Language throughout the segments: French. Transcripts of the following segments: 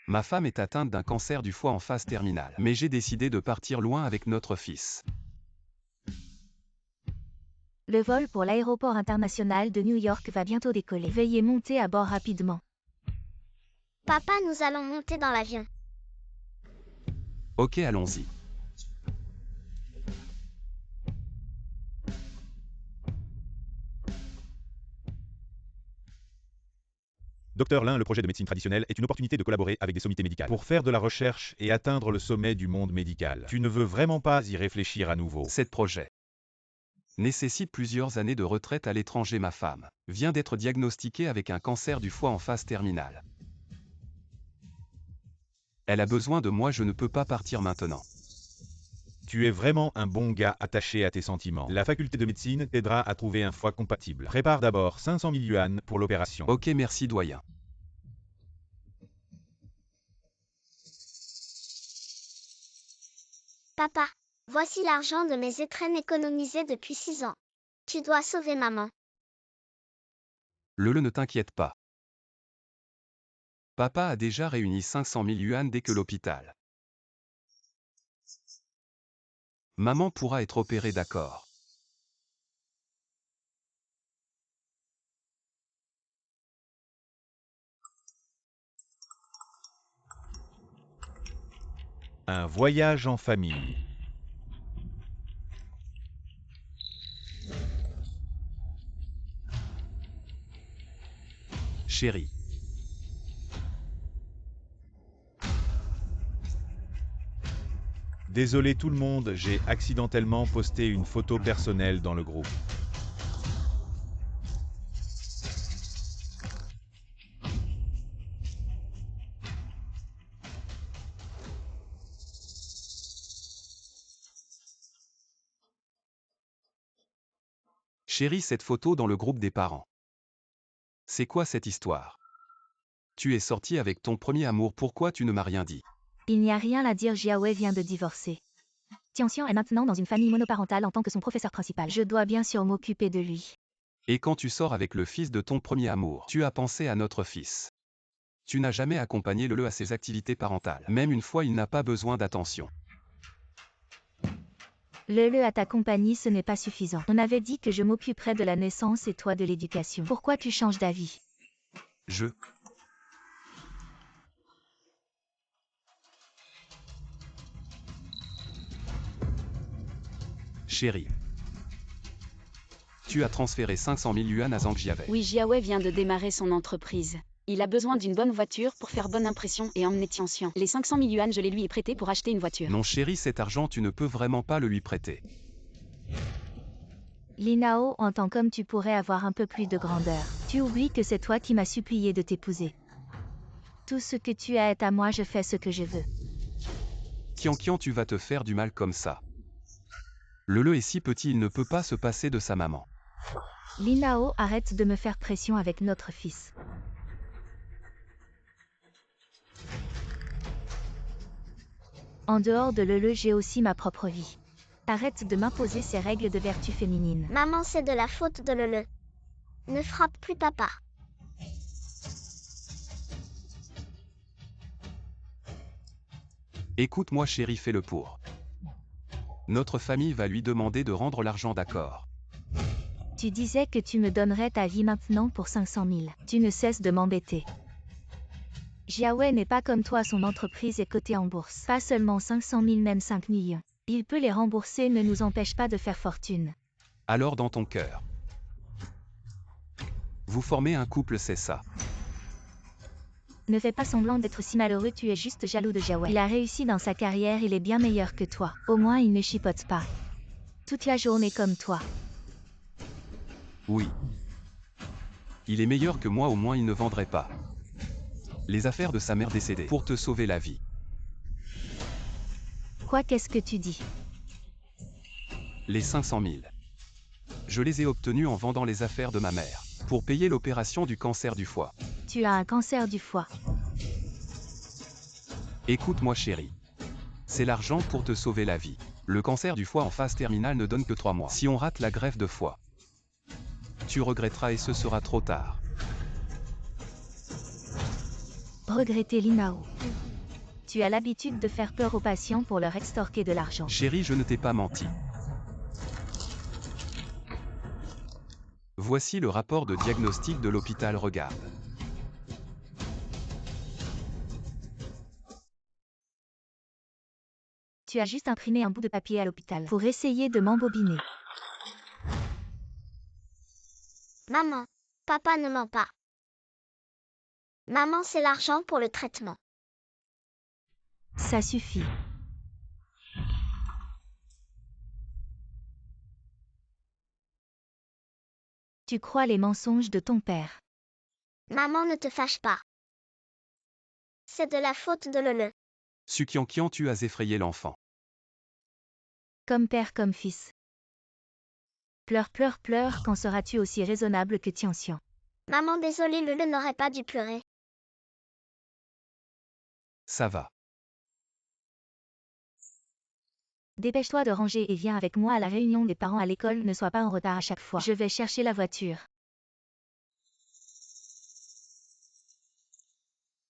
Ma femme est atteinte d'un cancer du foie en phase terminale. Mais j'ai décidé de partir loin avec notre fils. Le vol pour l'aéroport international de New York va bientôt décoller. Veuillez monter à bord rapidement. Papa, nous allons monter dans l'avion. Ok, allons-y. Docteur Lin, le projet de médecine traditionnelle est une opportunité de collaborer avec des sommités médicales pour faire de la recherche et atteindre le sommet du monde médical. Tu ne veux vraiment pas y réfléchir à nouveau. Cet projet nécessite plusieurs années de retraite à l'étranger. Ma femme vient d'être diagnostiquée avec un cancer du foie en phase terminale. Elle a besoin de moi, je ne peux pas partir maintenant. Tu es vraiment un bon gars attaché à tes sentiments. La faculté de médecine t'aidera à trouver un foie compatible. Prépare d'abord 500 000 yuan pour l'opération. Ok, merci doyen. Papa, voici l'argent de mes étrennes économisées depuis 6 ans. Tu dois sauver maman. Ne t'inquiète pas. Papa a déjà réuni 500 000 yuan dès que l'hôpital. Maman pourra être opérée, d'accord. Un voyage en famille. Chérie. Désolé tout le monde, j'ai accidentellement posté une photo personnelle dans le groupe. Chérie, cette photo dans le groupe des parents. C'est quoi cette histoire? Tu es sortie avec ton premier amour, pourquoi tu ne m'as rien dit? Il n'y a rien à dire, Jiawei vient de divorcer. Tianxian est maintenant dans une famille monoparentale en tant que son professeur principal. Je dois bien sûr m'occuper de lui. Et quand tu sors avec le fils de ton premier amour, tu as pensé à notre fils. Tu n'as jamais accompagné le à ses activités parentales. Même une fois, il n'a pas besoin d'attention. Le à ta compagnie, ce n'est pas suffisant. On avait dit que je m'occuperais de la naissance et toi de l'éducation. Pourquoi tu changes d'avis? Chérie. Tu as transféré 500 000 yuan à Zhang Jiawei. Oui, Jiawei vient de démarrer son entreprise. Il a besoin d'une bonne voiture pour faire bonne impression et emmener Tianxian. Les 500 000 yuan, je les lui ai prêtés pour acheter une voiture. Non chérie, cet argent tu ne peux vraiment pas le lui prêter. Linao, en tant qu'homme, tu pourrais avoir un peu plus de grandeur. Tu oublies que c'est toi qui m'as supplié de t'épouser. Tout ce que tu as est à moi, je fais ce que je veux. Qian, tu vas te faire du mal comme ça. Le est si petit, il ne peut pas se passer de sa maman. Linao, arrête de me faire pression avec notre fils. En dehors de j'ai aussi ma propre vie. Arrête de m'imposer ces règles de vertu féminine. Maman, c'est de la faute de Lele. Ne frappe plus papa. Écoute-moi chérie, fais-le pour. Notre famille va lui demander de rendre l'argent, d'accord? Tu disais que tu me donnerais ta vie maintenant pour 500 000. Tu ne cesses de m'embêter. Jiawei n'est pas comme toi, son entreprise est cotée en bourse. Pas seulement 500 000, même 5 millions. Il peut les rembourser, ne nous empêche pas de faire fortune. Alors dans ton cœur. Vous formez un couple, c'est ça? Ne fais pas semblant d'être si malheureux, tu es juste jaloux de Jiawei. Il a réussi dans sa carrière, il est bien meilleur que toi. Au moins il ne chipote pas. Toute la journée comme toi. Oui. Il est meilleur que moi, au moins il ne vendrait pas les affaires de sa mère décédée pour te sauver la vie. Quoi, qu'est-ce que tu dis? Les 500 000. Je les ai obtenus en vendant les affaires de ma mère pour payer l'opération du cancer du foie. Tu as un cancer du foie. Écoute-moi chérie. C'est l'argent pour te sauver la vie. Le cancer du foie en phase terminale ne donne que 3 mois. Si on rate la greffe de foie, tu regretteras et ce sera trop tard. Regretter Linao. Tu as l'habitude de faire peur aux patients pour leur extorquer de l'argent. Chérie, je ne t'ai pas menti. Voici le rapport de diagnostic de l'hôpital Regarde. Tu as juste imprimé un bout de papier à l'hôpital pour essayer de m'embobiner. Maman, papa ne ment pas. Maman, c'est l'argent pour le traitement. Ça suffit. Tu crois les mensonges de ton père. Maman, ne te fâche pas. C'est de la faute de Lele. Sukiankian, tu as effrayé l'enfant. Comme père comme fils. Pleure, pleure, pleure, quand seras-tu aussi raisonnable que Tianxian? Maman, désolée, Lele n'aurait pas dû pleurer. Ça va. Dépêche-toi de ranger et viens avec moi à la réunion des parents à l'école, ne sois pas en retard à chaque fois. Je vais chercher la voiture.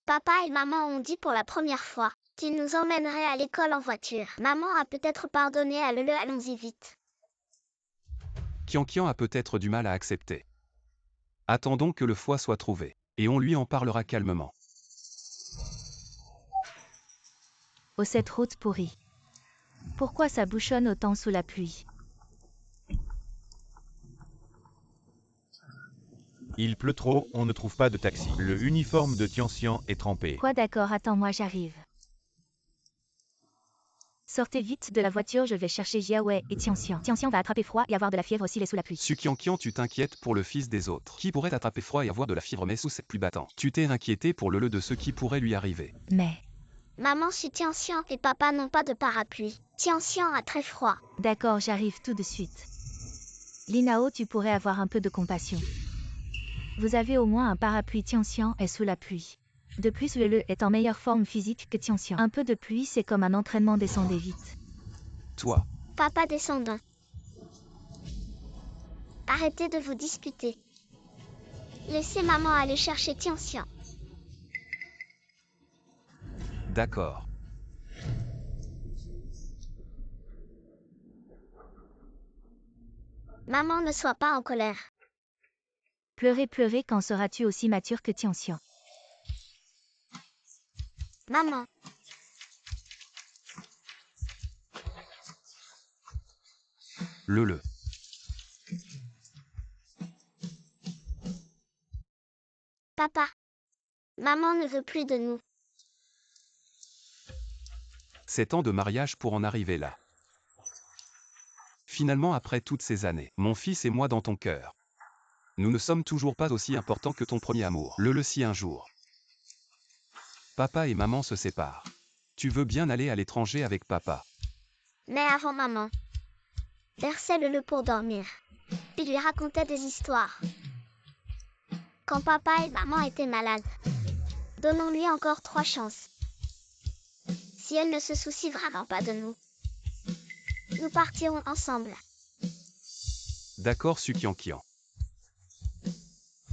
Papa et maman ont dit pour la première fois qu'ils nous emmèneraient à l'école en voiture. Maman a peut-être pardonné à Lele, allons-y vite. Kiankian a peut-être du mal à accepter. Attendons que le foie soit trouvé, et on lui en parlera calmement. Oh, cette route pourrie. Pourquoi ça bouchonne autant sous la pluie? Il pleut trop, on ne trouve pas de taxi. Le uniforme de Tianxian est trempé. Quoi, d'accord, attends-moi, j'arrive. Sortez vite de la voiture, je vais chercher Jiawei et Tianxian. Tianxian va attraper froid et avoir de la fièvre s'il est sous la pluie. Sukiankian, tu t'inquiètes pour le fils des autres. Qui pourrait attraper froid et avoir de la fièvre mais sous cette pluie battante? Tu t'es inquiété pour le de ce qui pourrait lui arriver. Mais... Maman, si Tianxian et papa n'ont pas de parapluie. Tianxian a très froid. D'accord, j'arrive tout de suite. Linao, tu pourrais avoir un peu de compassion. Vous avez au moins un parapluie. Tianxian est sous la pluie. De plus, Lele est en meilleure forme physique que Tianxian. Un peu de pluie, c'est comme un entraînement, descendez vite. Toi. Papa, descendons. Arrêtez de vous disputer. Laissez maman aller chercher Tianxian. D'accord. Maman, ne sois pas en colère. Pleurez, pleurez, quand seras-tu aussi mature que Tianxian? Maman. Le. Papa. Maman ne veut plus de nous. 7 ans de mariage pour en arriver là. Finalement, après toutes ces années, mon fils et moi dans ton cœur. Nous ne sommes toujours pas aussi importants que ton premier amour. Le si un jour. Papa et maman se séparent. Tu veux bien aller à l'étranger avec papa. Mais avant maman. Berçait Lele pour dormir. Il lui racontait des histoires. Quand papa et maman étaient malades. Donnons-lui encore 3 chances. Si elle ne se soucie vraiment pas de nous. Nous partirons ensemble. D'accord, Sukiankian.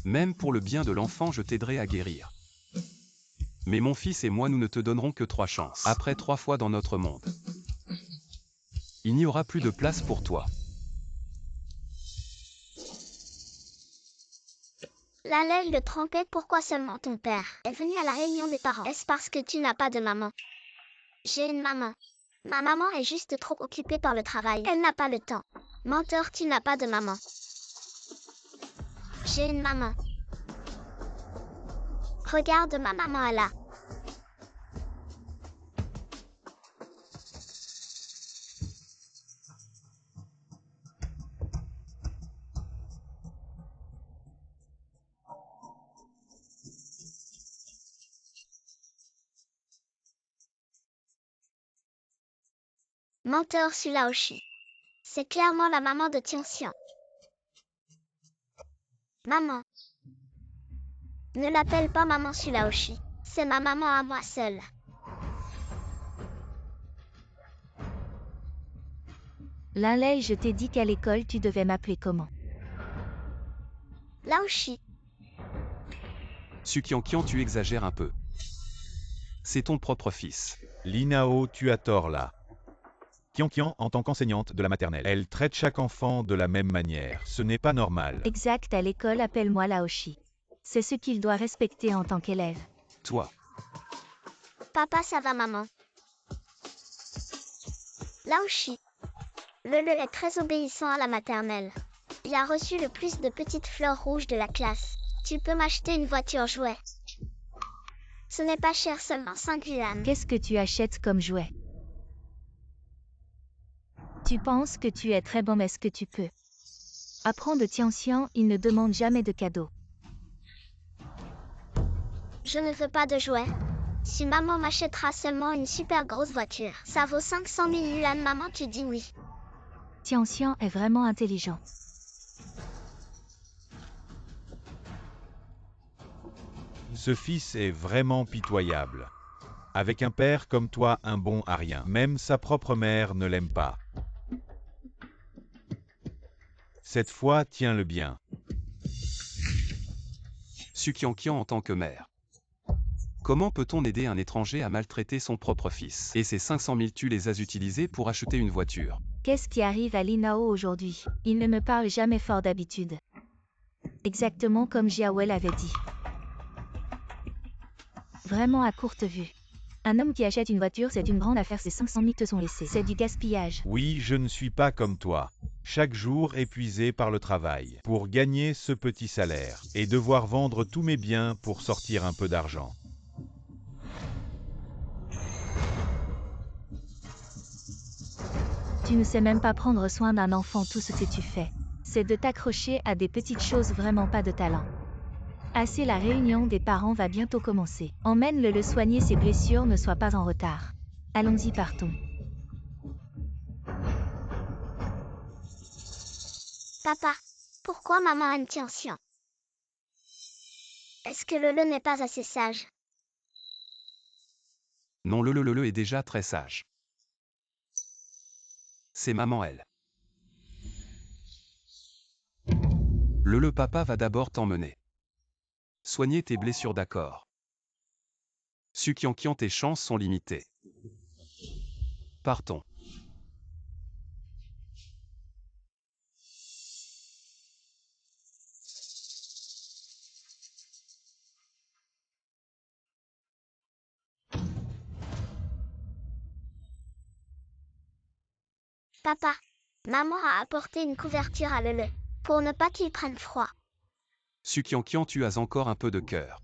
Même pour le bien de l'enfant, je t'aiderai à guérir. Mais mon fils et moi, nous ne te donnerons que 3 chances. Après 3 fois dans notre monde. Il n'y aura plus de place pour toi. Lalel le trompait, pourquoi seulement ton père est venu à la réunion des parents? Est-ce parce que tu n'as pas de maman? J'ai une maman. Ma maman est juste trop occupée par le travail. Elle n'a pas le temps. Menteur, tu n'as pas de maman. J'ai une maman. Regarde ma maman là. Menteur, Sulaoshi. C'est clairement la maman de Tianxian. Maman. Ne l'appelle pas maman Sulaoshi. C'est ma maman à moi seule. Linlei, je t'ai dit qu'à l'école tu devais m'appeler comment? Laoshi. Sukiankian, tu exagères un peu. C'est ton propre fils. Linao, tu as tort là. Qian, en tant qu'enseignante de la maternelle, elle traite chaque enfant de la même manière. Ce n'est pas normal. Exact, à l'école, appelle-moi Laoshi. C'est ce qu'il doit respecter en tant qu'élève. Toi, Papa, ça va maman. Laoshi. Lele est très obéissant à la maternelle. Il a reçu le plus de petites fleurs rouges de la classe. Tu peux m'acheter une voiture jouet. Ce n'est pas cher, seulement 5 yuan. Qu'est-ce que tu achètes comme jouet? Tu penses que tu es très bon, mais est-ce que tu peux? Apprends de Tianxian, il ne demande jamais de cadeaux. Je ne veux pas de jouets. Si maman m'achètera seulement une super grosse voiture, ça vaut 500 000 yuan, maman, tu dis oui. Tianxian est vraiment intelligent. Ce fils est vraiment pitoyable. Avec un père comme toi, un bon à rien. Même sa propre mère ne l'aime pas. Cette fois, tiens-le bien. Qian en tant que mère. Comment peut-on aider un étranger à maltraiter son propre fils? Et ces 500 000, tu les as utilisés pour acheter une voiture. Qu'est-ce qui arrive à Linao aujourd'hui? Il ne me parle jamais fort d'habitude. Exactement comme Jiawe l'avait dit. Vraiment à courte vue. Un homme qui achète une voiture, c'est une grande affaire, ces 500 000 te sont laissés. C'est du gaspillage. Oui, je ne suis pas comme toi. Chaque jour épuisé par le travail, pour gagner ce petit salaire, et devoir vendre tous mes biens pour sortir un peu d'argent. Tu ne sais même pas prendre soin d'un enfant, tout ce que tu fais. C'est de t'accrocher à des petites choses, vraiment pas de talent. Assez, la réunion des parents va bientôt commencer. Emmène-le soigner ses blessures, ne sois pas en retard. Allons-y, partons. Papa, pourquoi maman aime Tianxian? Est-ce que Lele n'est pas assez sage? Non, le est déjà très sage. C'est maman, elle. Le papa va d'abord t'emmener. Soigner tes blessures, d'accord. Qian, tes chances sont limitées. Partons. Papa, maman a apporté une couverture à Lele, pour ne pas qu'il prenne froid. Qian, tu as encore un peu de cœur.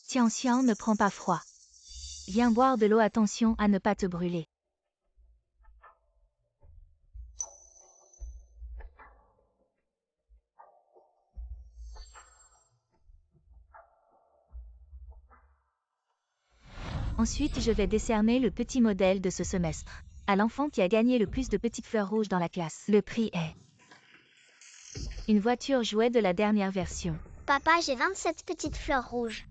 Tianxian ne prend pas froid. Viens boire de l'eau, attention à ne pas te brûler. Ensuite, je vais décerner le petit modèle de ce semestre à l'enfant qui a gagné le plus de petites fleurs rouges dans la classe. Le prix est une voiture jouet de la dernière version. Papa, j'ai 27 petites fleurs rouges.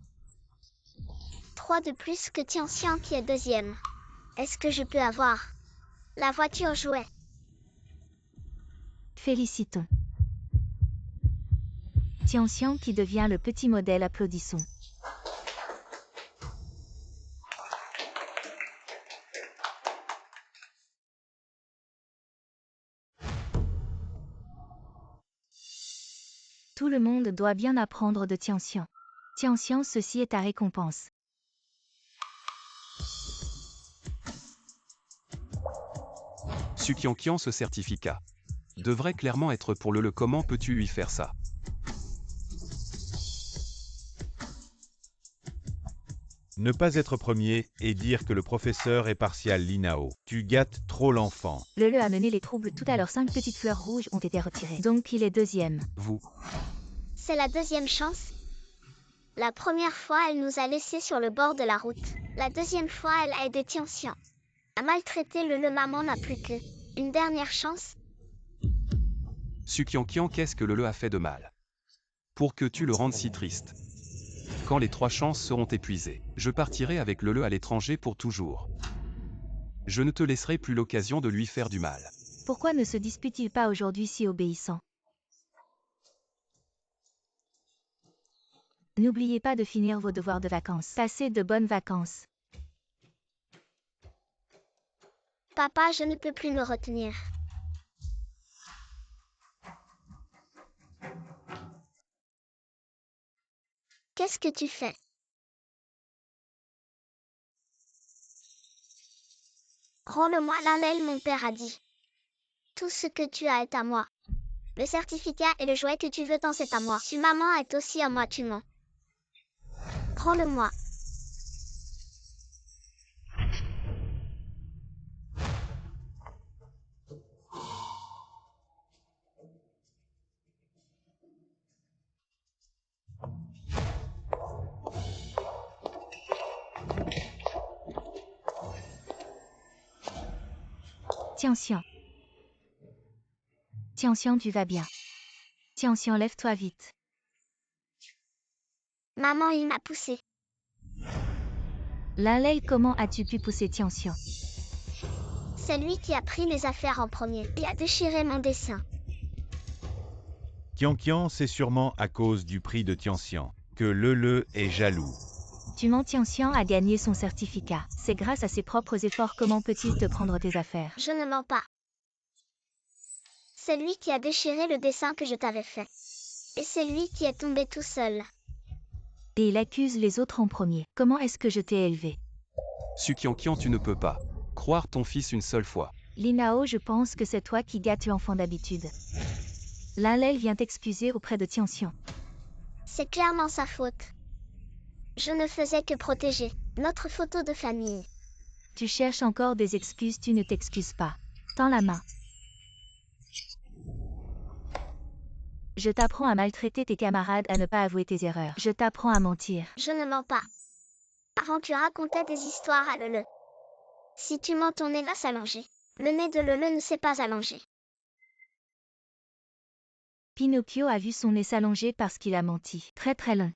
3 de plus que Tianxian qui est deuxième. Est-ce que je peux avoir la voiture jouet? Félicitons. Tianxian qui devient le petit modèle, applaudissons. Tout le monde doit bien apprendre de Tianxian. Tianxian, ceci est ta récompense. Qian, ce certificat devrait clairement être pour le. Comment peux-tu lui faire ça? Ne pas être premier et dire que le professeur est partial, Linao. Tu gâtes trop l'enfant. Lele a mené les troubles tout à l'heure, 5 petites fleurs rouges ont été retirées. Donc il est deuxième. Vous. C'est la deuxième chance. La première fois, elle nous a laissés sur le bord de la route. La deuxième fois, elle a aidé Tianxian à maltraiter Lele. Maman n'a plus que une dernière chance. Qian, qu'est-ce que le a fait de mal pour que tu le rendes si triste? Quand les 3 chances seront épuisées, je partirai avec le à l'étranger pour toujours. Je ne te laisserai plus l'occasion de lui faire du mal. Pourquoi ne se dispute-t-il pas aujourd'hui si obéissant? N'oubliez pas de finir vos devoirs de vacances. Passez de bonnes vacances. Papa, je ne peux plus me retenir. Qu'est-ce que tu fais? Rends-le-moi l'Amel, mon père a dit. Tout ce que tu as est à moi. Le certificat et le jouet que tu veux tant c'est à moi. Si maman est aussi à moi, tu mens. Rends-le-moi. Tianxian. Tianxian, tu vas bien. Tianxian, lève-toi vite. Maman, il m'a poussé. Linlei, comment as-tu pu pousser Tianxian? C'est lui qui a pris mes affaires en premier et a déchiré mon dessin. Qian, c'est sûrement à cause du prix de Tianxian que Le est jaloux. Tu mens, Tianxian a gagné son certificat. C'est grâce à ses propres efforts. Comment peut-il te prendre tes affaires? Je ne mens pas. C'est lui qui a déchiré le dessin que je t'avais fait. Et c'est lui qui est tombé tout seul. Et il accuse les autres en premier. Comment est-ce que je t'ai élevé? Suqianqian, tu ne peux pas croire ton fils une seule fois. Linao, je pense que c'est toi qui gâtes l'enfant d'habitude. Linlei vient t'excuser auprès de Tianxian. C'est clairement sa faute. Je ne faisais que protéger notre photo de famille. Tu cherches encore des excuses, tu ne t'excuses pas. Tends la main. Je t'apprends à maltraiter tes camarades, à ne pas avouer tes erreurs. Je t'apprends à mentir. Je ne mens pas. Avant, tu racontais des histoires à Lele. Si tu mens, ton nez va s'allonger. Le nez de Lele ne s'est pas allongé. Pinocchio a vu son nez s'allonger parce qu'il a menti. Très très long.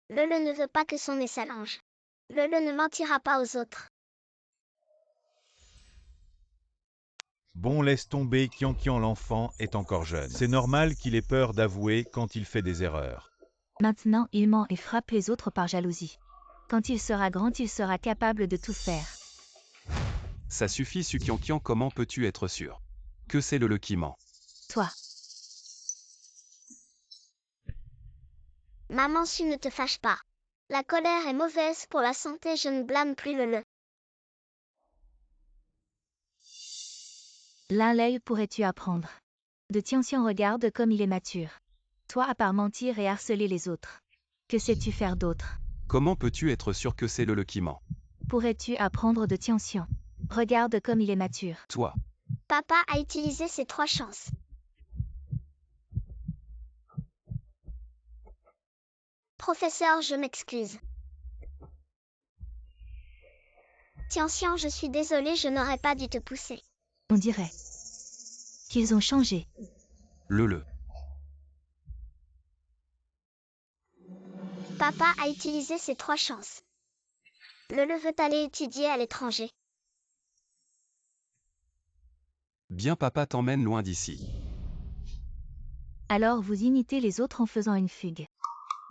Lele ne veut pas que son nez s'allonge. Lele ne mentira pas aux autres. Bon, laisse tomber, Qian, l'enfant est encore jeune. C'est normal qu'il ait peur d'avouer quand il fait des erreurs. Maintenant, il ment et frappe les autres par jalousie. Quand il sera grand, il sera capable de tout faire. Ça suffit, Suqianqian, comment peux-tu être sûr que c'est le qui ment? Toi. Maman, si ne te fâche pas. La colère est mauvaise pour la santé, je ne blâme plus Lele. Linlei, pourrais-tu apprendre? De Tianxian, regarde comme il est mature. Toi, à part mentir et harceler les autres. Que sais-tu faire d'autre? Comment peux-tu être sûr que c'est le qui ment? Pourrais-tu apprendre de Tianxian? Regarde comme il est mature. Toi. Papa a utilisé ses 3 chances. Professeur, je m'excuse. Tianxian, je suis désolée, je n'aurais pas dû te pousser. On dirait qu'ils ont changé. Le. Papa a utilisé ses 3 chances. Lele veut aller étudier à l'étranger. Bien, papa t'emmène loin d'ici. Alors vous imitez les autres en faisant une fugue.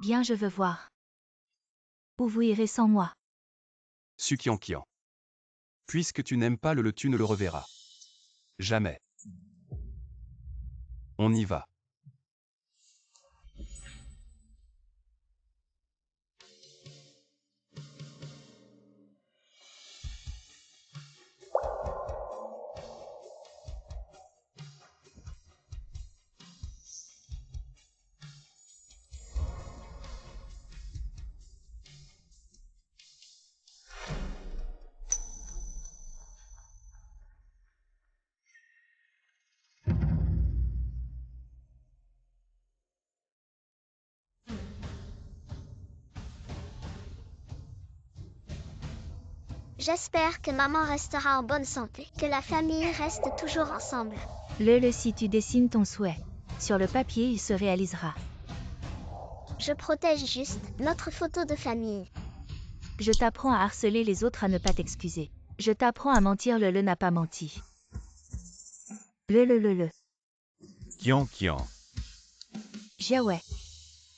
Bien, je veux voir. Où vous irez sans moi? Suqianqian. Puisque tu n'aimes pas le, tu ne le reverras jamais. On y va. J'espère que maman restera en bonne santé, que la famille reste toujours ensemble. Si tu dessines ton souhait sur le papier, il se réalisera. Je protège juste notre photo de famille. Je t'apprends à harceler les autres, à ne pas t'excuser. Je t'apprends à mentir, le n'a pas menti. Le. Kian. Jiawei.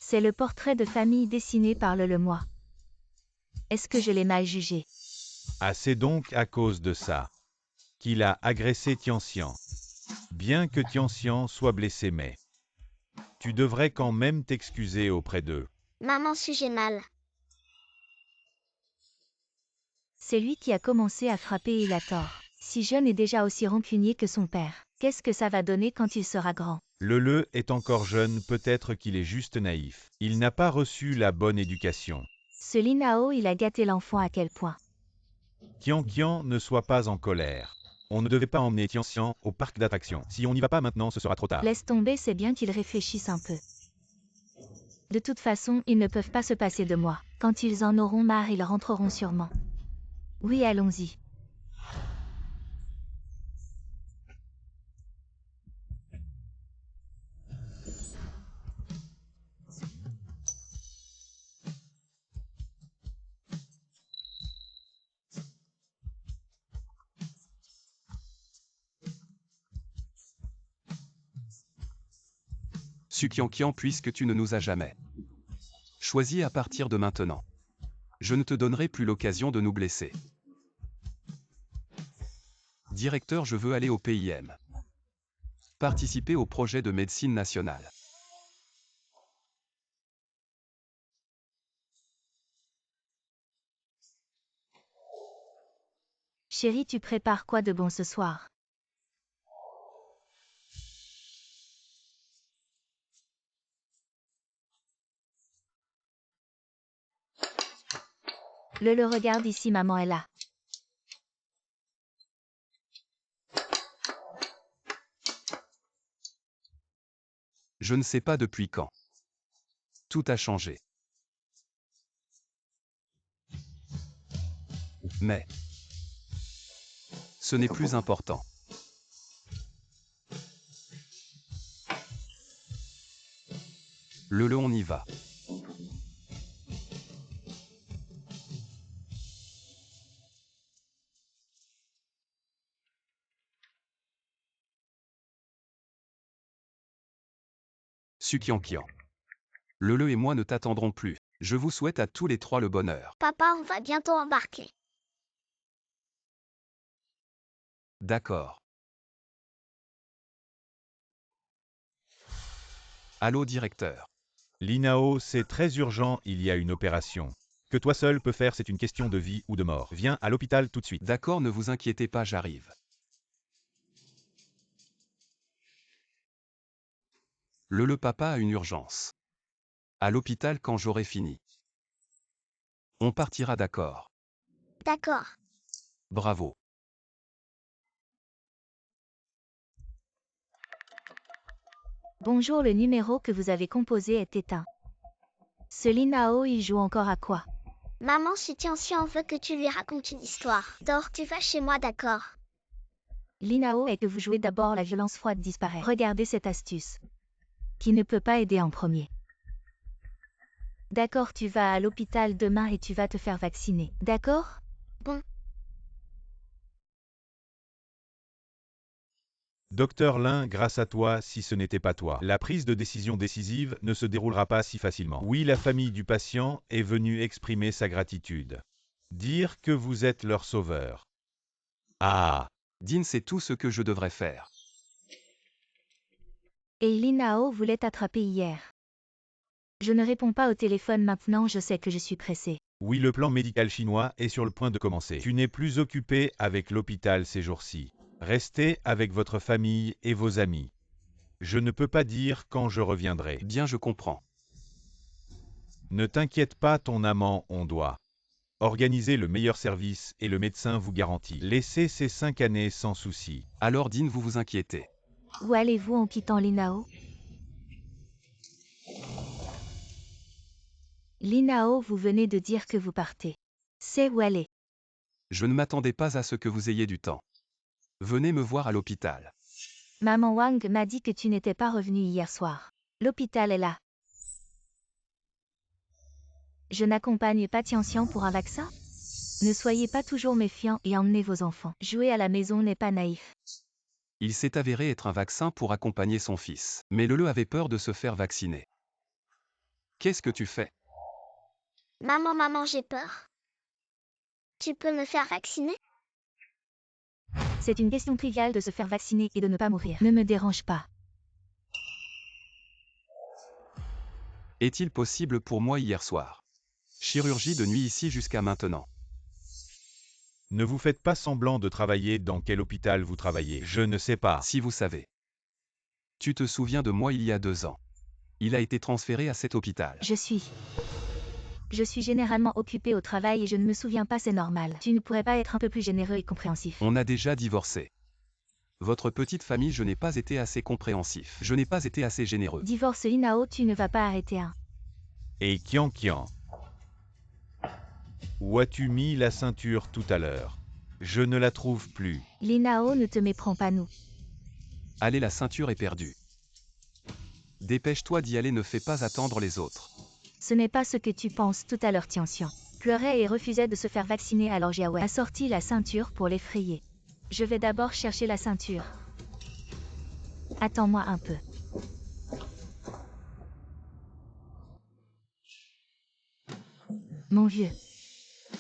C'est le portrait de famille dessiné par le moi. Est-ce que je l'ai mal jugé? Ah, c'est donc à cause de ça qu'il a agressé Tianxian. Bien que Tianxian soit blessé, mais tu devrais quand même t'excuser auprès d'eux. Maman, suis-je mal? C'est lui qui a commencé à frapper et il a tort. Si jeune est déjà aussi rancunier que son père, qu'est-ce que ça va donner quand il sera grand? Le est encore jeune, peut-être qu'il est juste naïf. Il n'a pas reçu la bonne éducation. Ce Linao, il a gâté l'enfant à quel point? Kian, ne sois pas en colère. On ne devait pas emmener Tianxian au parc d'attractions. Si on n'y va pas maintenant, ce sera trop tard. Laisse tomber, c'est bien qu'ils réfléchissent un peu. De toute façon, ils ne peuvent pas se passer de moi. Quand ils en auront marre, ils rentreront sûrement. Oui, allons-y. Sukiankian, puisque tu ne nous as jamais choisi à partir de maintenant. Je ne te donnerai plus l'occasion de nous blesser. Directeur, je veux aller au PIM. Participer au projet de médecine nationale. Chérie, tu prépares quoi de bon ce soir? Le regarde ici, maman est là. Je ne sais pas depuis quand. Tout a changé. Mais ce n'est plus important. On y va. Sukiankian. Le et moi ne t'attendrons plus. Je vous souhaite à tous les trois le bonheur. Papa, on va bientôt embarquer. D'accord. Allô, directeur. Linao, c'est très urgent, il y a une opération. Que toi seul peux faire, c'est une question de vie ou de mort. Viens à l'hôpital tout de suite. D'accord, ne vous inquiétez pas, j'arrive. Le papa a une urgence. À l'hôpital quand j'aurai fini. On partira, d'accord. D'accord. Bravo. Bonjour, le numéro que vous avez composé est éteint. Ce Linao, il joue encore à quoi? Maman, si Tianxian veut que tu lui racontes une histoire. Dors, tu vas chez moi, d'accord? Linao est que vous jouez d'abord, la violence froide disparaît. Regardez cette astuce. Qui ne peut pas aider en premier. D'accord, tu vas à l'hôpital demain et tu vas te faire vacciner. D'accord? Bon. Docteur Lin, grâce à toi, si ce n'était pas toi, la prise de décision décisive ne se déroulera pas si facilement. Oui, la famille du patient est venue exprimer sa gratitude. Dire que vous êtes leur sauveur. Ah! Dean, c'est tout ce que je devrais faire. Et Linao voulait t'attraper hier. Je ne réponds pas au téléphone maintenant, je sais que je suis pressée. Oui, le plan médical chinois est sur le point de commencer. Tu n'es plus occupé avec l'hôpital ces jours-ci. Restez avec votre famille et vos amis. Je ne peux pas dire quand je reviendrai. Bien, je comprends. Ne t'inquiète pas, ton amant, on doit organiser le meilleur service et le médecin vous garantit. Laissez ces 5 années sans souci. Alors Dean, vous vous inquiétez. Où allez-vous en quittant Linao? Linao, vous venez de dire que vous partez. C'est où aller? Je ne m'attendais pas à ce que vous ayez du temps. Venez me voir à l'hôpital. Maman Wang m'a dit que tu n'étais pas revenu hier soir. L'hôpital est là. Je n'accompagne pas Tianxian pour un vaccin? Ne soyez pas toujours méfiants et emmenez vos enfants. Jouer à la maison n'est pas naïf. Il s'est avéré être un vaccin pour accompagner son fils. Mais Lele avait peur de se faire vacciner. Qu'est-ce que tu fais? Maman, j'ai peur. Tu peux me faire vacciner? C'est une question triviale de se faire vacciner et de ne pas mourir. Ne me dérange pas. Est-il possible pour moi hier soir? Chirurgie de nuit ici jusqu'à maintenant. Ne vous faites pas semblant de travailler dans quel hôpital vous travaillez. Je ne sais pas. Si vous savez. Tu te souviens de moi il y a 2 ans. Il a été transféré à cet hôpital. Je suis généralement occupée au travail et je ne me souviens pas, c'est normal. Tu ne pourrais pas être un peu plus généreux et compréhensif? On a déjà divorcé. Votre petite famille, je n'ai pas été assez compréhensif. Je n'ai pas été assez généreux. Divorce Linao, tu ne vas pas arrêter un. Et Kian. Où as-tu mis la ceinture tout à l'heure? Je ne la trouve plus. Linao, ne te méprends pas, nous. Allez, la ceinture est perdue. Dépêche-toi d'y aller, ne fais pas attendre les autres. Ce n'est pas ce que tu penses tout à l'heure. Tianxian pleurait et refusait de se faire vacciner, alors Jiawei a sorti la ceinture pour l'effrayer. Je vais d'abord chercher la ceinture. Attends-moi un peu. Mon vieux.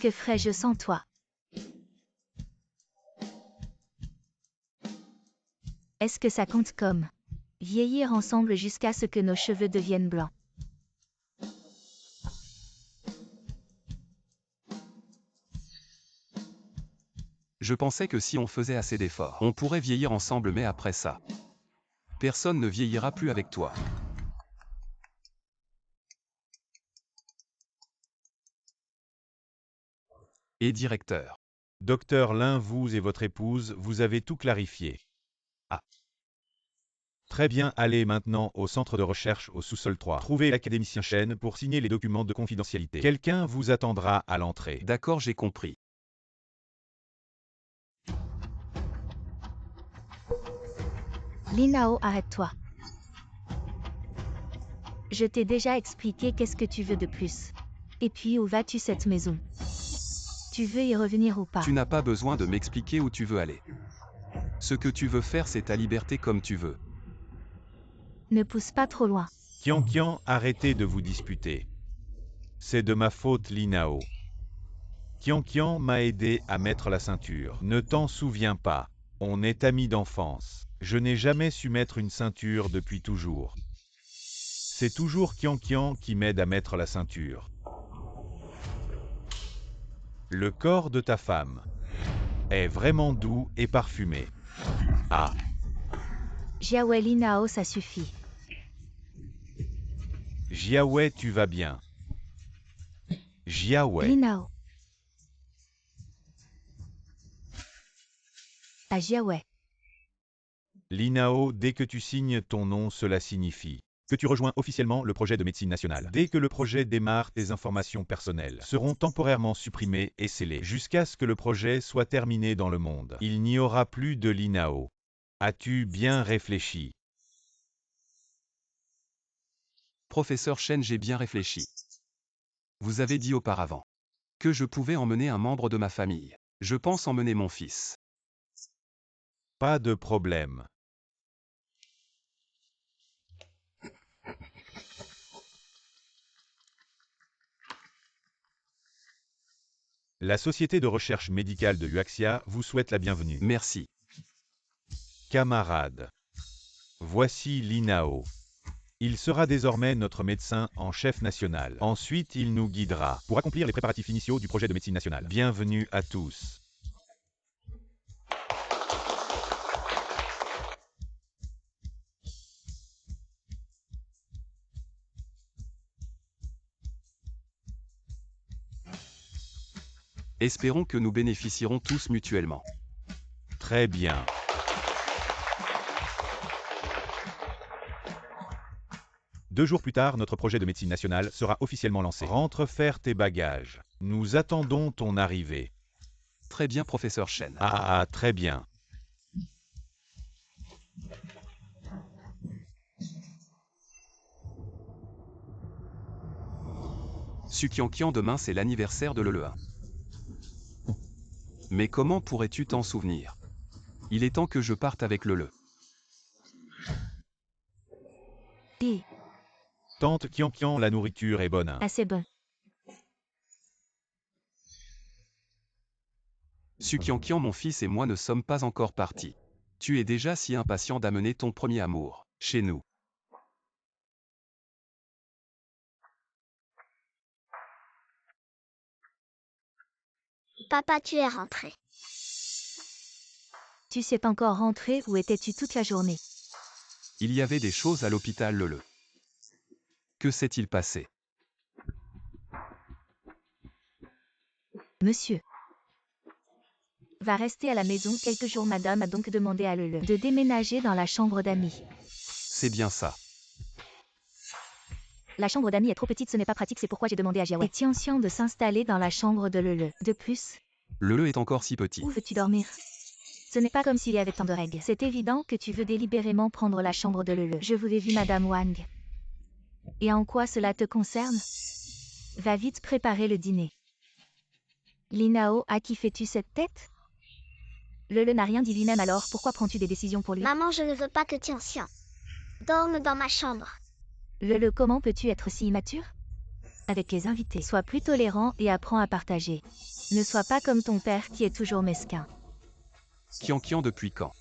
Que ferais-je sans toi? Est-ce que ça compte comme vieillir ensemble jusqu'à ce que nos cheveux deviennent blancs? Je pensais que si on faisait assez d'efforts, on pourrait vieillir ensemble, mais après ça, personne ne vieillira plus avec toi. Et directeur. Docteur Lin, vous et votre épouse, vous avez tout clarifié. Ah. Très bien, allez maintenant au centre de recherche au sous-sol 3. Trouvez l'académicien Chen pour signer les documents de confidentialité. Quelqu'un vous attendra à l'entrée. D'accord, j'ai compris. Linao, arrête-toi. Je t'ai déjà expliqué qu'est-ce que tu veux de plus. Et puis où vas-tu cette maison? Tu veux y revenir ou pas? Tu n'as pas besoin de m'expliquer où tu veux aller. Ce que tu veux faire, c'est ta liberté comme tu veux. Ne pousse pas trop loin. Kian, arrêtez de vous disputer. C'est de ma faute, Linao. Kian m'a aidé à mettre la ceinture. Ne t'en souviens pas. On est amis d'enfance. Je n'ai jamais su mettre une ceinture depuis toujours. C'est toujours Kian qui m'aide à mettre la ceinture. Le corps de ta femme est vraiment doux et parfumé. Ah, Jiawei, Linao, ça suffit. Jiawei, tu vas bien. Jiawei. Linao. À Jiawei. Linao, dès que tu signes ton nom, cela signifie que tu rejoins officiellement le projet de médecine nationale. Dès que le projet démarre, tes informations personnelles seront temporairement supprimées et scellées jusqu'à ce que le projet soit terminé dans le monde. Il n'y aura plus de Linao. As-tu bien réfléchi? Professeur Chen, j'ai bien réfléchi. Vous avez dit auparavant que je pouvais emmener un membre de ma famille. Je pense emmener mon fils. Pas de problème. La Société de recherche médicale de Huaxia vous souhaite la bienvenue. Merci. Camarades, voici Linao. Il sera désormais notre médecin en chef national. Ensuite, il nous guidera pour accomplir les préparatifs initiaux du projet de médecine nationale. Bienvenue à tous. Espérons que nous bénéficierons tous mutuellement. Très bien. Deux jours plus tard, notre projet de médecine nationale sera officiellement lancé. Rentre faire tes bagages. Nous attendons ton arrivée. Très bien, professeur Chen. Ah, très bien. Sukiankian, demain c'est l'anniversaire de Lele 1. Mais comment pourrais-tu t'en souvenir? Il est temps que je parte avec le. Dis, Tante Kian, la nourriture est bonne. assez bon. Sukian, mon fils et moi ne sommes pas encore partis. Tu es déjà si impatient d'amener ton premier amour chez nous. Papa, tu es rentré. Tu sais encore rentré où étais-tu toute la journée? Il y avait des choses à l'hôpital, le. Que s'est-il passé? Monsieur va rester à la maison quelques jours. Madame a donc demandé à Lele de déménager dans la chambre d'amis. C'est bien ça. La chambre d'amis est trop petite, ce n'est pas pratique, c'est pourquoi j'ai demandé à Jiawe et Tianxian de s'installer dans la chambre de Lele. De plus, Le est encore si petit. où veux-tu dormir? Ce n'est pas comme s'il y avait tant de règles. C'est évident que tu veux délibérément prendre la chambre de Lele. Je vous l'ai vu, Madame Wang. Et en quoi cela te concerne? Va vite préparer le dîner. Linao, à qui fais-tu cette tête? Lele n'a rien dit lui-même, alors pourquoi prends-tu des décisions pour lui? Maman, je ne veux pas que Tianxian dorme dans ma chambre. Lele, comment peux-tu être si immature? Avec les invités, sois plus tolérant et apprends à partager. Ne sois pas comme ton père qui est toujours mesquin. Kian, depuis quand?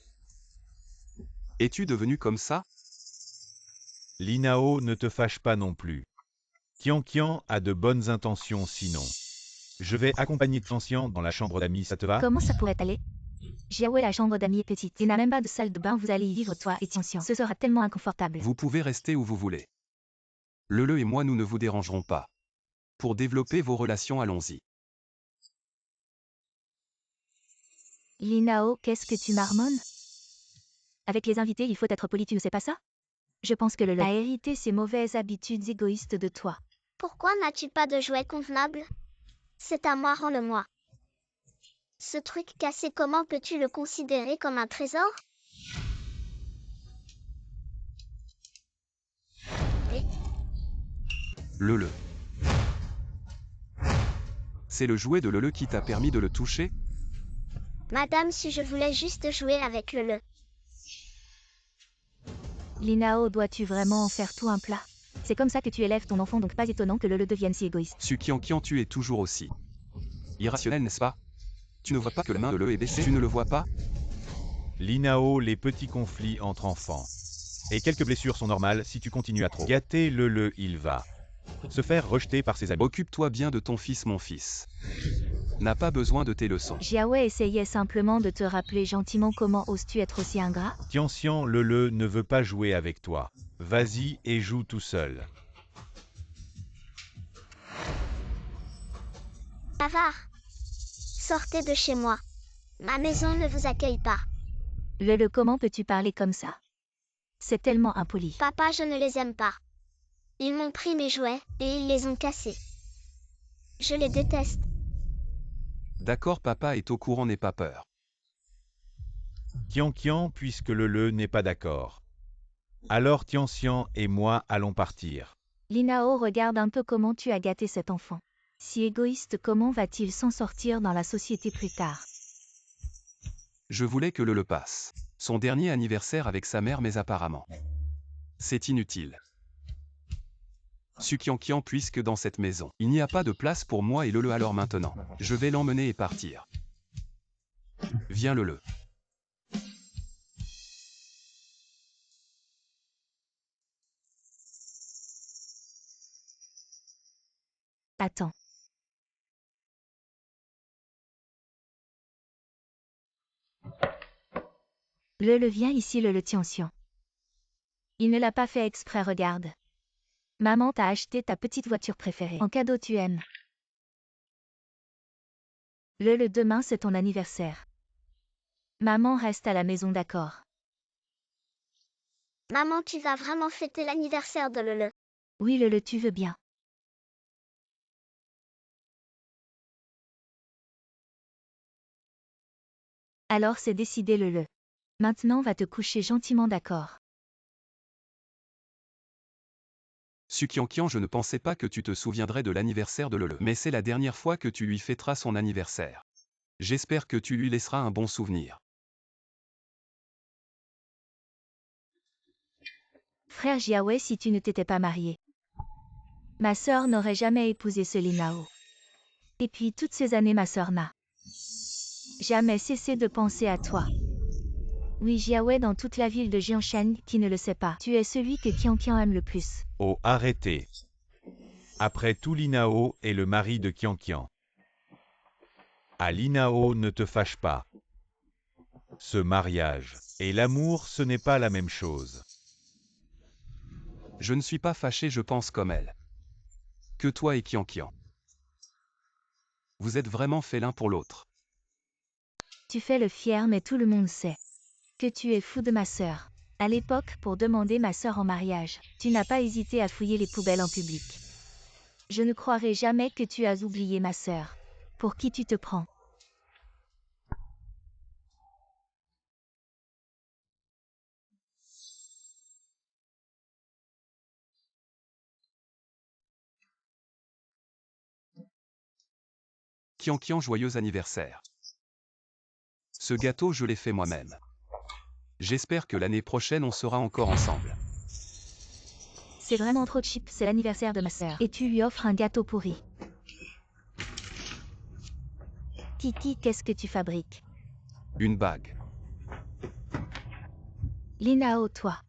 Es-tu devenu comme ça? Linao, ne te fâche pas non plus. Kian a de bonnes intentions sinon. Je vais accompagner Tianxian dans la chambre d'amis, ça te va? Comment ça pourrait aller? Jiawe, la chambre d'amis est petite. Il n'a même pas de salle de bain, vous allez y vivre toi et Tianxian. Ce sera tellement inconfortable. Vous pouvez rester où vous voulez. Le et moi nous ne vous dérangerons pas. Pour développer vos relations, allons-y. Linao, qu'est-ce que tu marmonnes? Avec les invités, il faut être poli, tu ne sais pas ça? Je pense que Lele a hérité ces mauvaises habitudes égoïstes de toi. Pourquoi n'as-tu pas de jouet convenable? C'est à moi, rends-le-moi. Ce truc cassé, comment peux-tu le considérer comme un trésor? Le. C'est le jouet de Lele qui t'a permis de le toucher? Madame, si je voulais juste jouer avec Lele. Linao, dois-tu vraiment en faire tout un plat? C'est comme ça que tu élèves ton enfant, donc pas étonnant que Lele devienne si égoïste. Sukian, tu es toujours aussi irrationnel, n'est-ce pas? Tu ne vois pas que la main de Lele est baissée? Tu ne le vois pas? Linao, les petits conflits entre enfants. Et quelques blessures sont normales si tu continues à trop gâter Lele, il va se faire rejeter par ses amis. Occupe-toi bien de ton fils, mon fils. N'a pas besoin de tes leçons. Jiawe essayait simplement de te rappeler gentiment comment oses-tu être aussi ingrat? Tianxian, Lele ne veut pas jouer avec toi. Vas-y et joue tout seul. Bavard. Sortez de chez moi. Ma maison ne vous accueille pas. Lele, comment peux-tu parler comme ça? C'est tellement impoli. Papa, je ne les aime pas. Ils m'ont pris mes jouets et ils les ont cassés. Je les déteste. D'accord, papa est au courant, n'aie pas peur. Kian, puisque Lele n'est pas d'accord. Alors Tianxian et moi allons partir. Linao, regarde un peu comment tu as gâté cet enfant. Si égoïste, comment va-t-il s'en sortir dans la société plus tard? Je voulais que Lele passe son dernier anniversaire avec sa mère, mais apparemment, c'est inutile. Sukian, puisque dans cette maison, il n'y a pas de place pour moi et Lele, alors maintenant, je vais l'emmener et partir. Viens, Lele. Attends. Lele, viens ici, Lele Tianxian. Il ne l'a pas fait exprès, regarde. Maman t'a acheté ta petite voiture préférée. En cadeau, tu aimes. Lele, demain c'est ton anniversaire. Maman reste à la maison, d'accord? Maman, tu vas vraiment fêter l'anniversaire de Lele? Oui, Lele, tu veux bien. Alors c'est décidé, Lele. Maintenant va te coucher gentiment, d'accord? Sukian, je ne pensais pas que tu te souviendrais de l'anniversaire de Lele, mais c'est la dernière fois que tu lui fêteras son anniversaire. J'espère que tu lui laisseras un bon souvenir. Frère Jiaowei, si tu ne t'étais pas marié, ma sœur n'aurait jamais épousé ce Linao. Et puis toutes ces années ma sœur n'a jamais cessé de penser à toi. Oui, Jiaowei, dans toute la ville de Jianshan, qui ne le sait pas, tu es celui que Qianqian aime le plus. Oh, arrêtez. Après tout, Linao est le mari de Qianqian. Ah, Linao, ne te fâche pas. Ce mariage et l'amour, ce n'est pas la même chose. Je ne suis pas fâché, je pense comme elle. Que toi et Qianqian. Vous êtes vraiment faits l'un pour l'autre. Tu fais le fier, mais tout le monde sait que tu es fou de ma sœur. À l'époque, pour demander ma sœur en mariage, tu n'as pas hésité à fouiller les poubelles en public. Je ne croirai jamais que tu as oublié ma sœur. Pour qui tu te prends? Qianqian, joyeux anniversaire. Ce gâteau, je l'ai fait moi-même. J'espère que l'année prochaine on sera encore ensemble. C'est vraiment trop cheap, c'est l'anniversaire de ma sœur. Et tu lui offres un gâteau pourri. Titi, qu'est-ce que tu fabriques? Une bague. Linao, toi.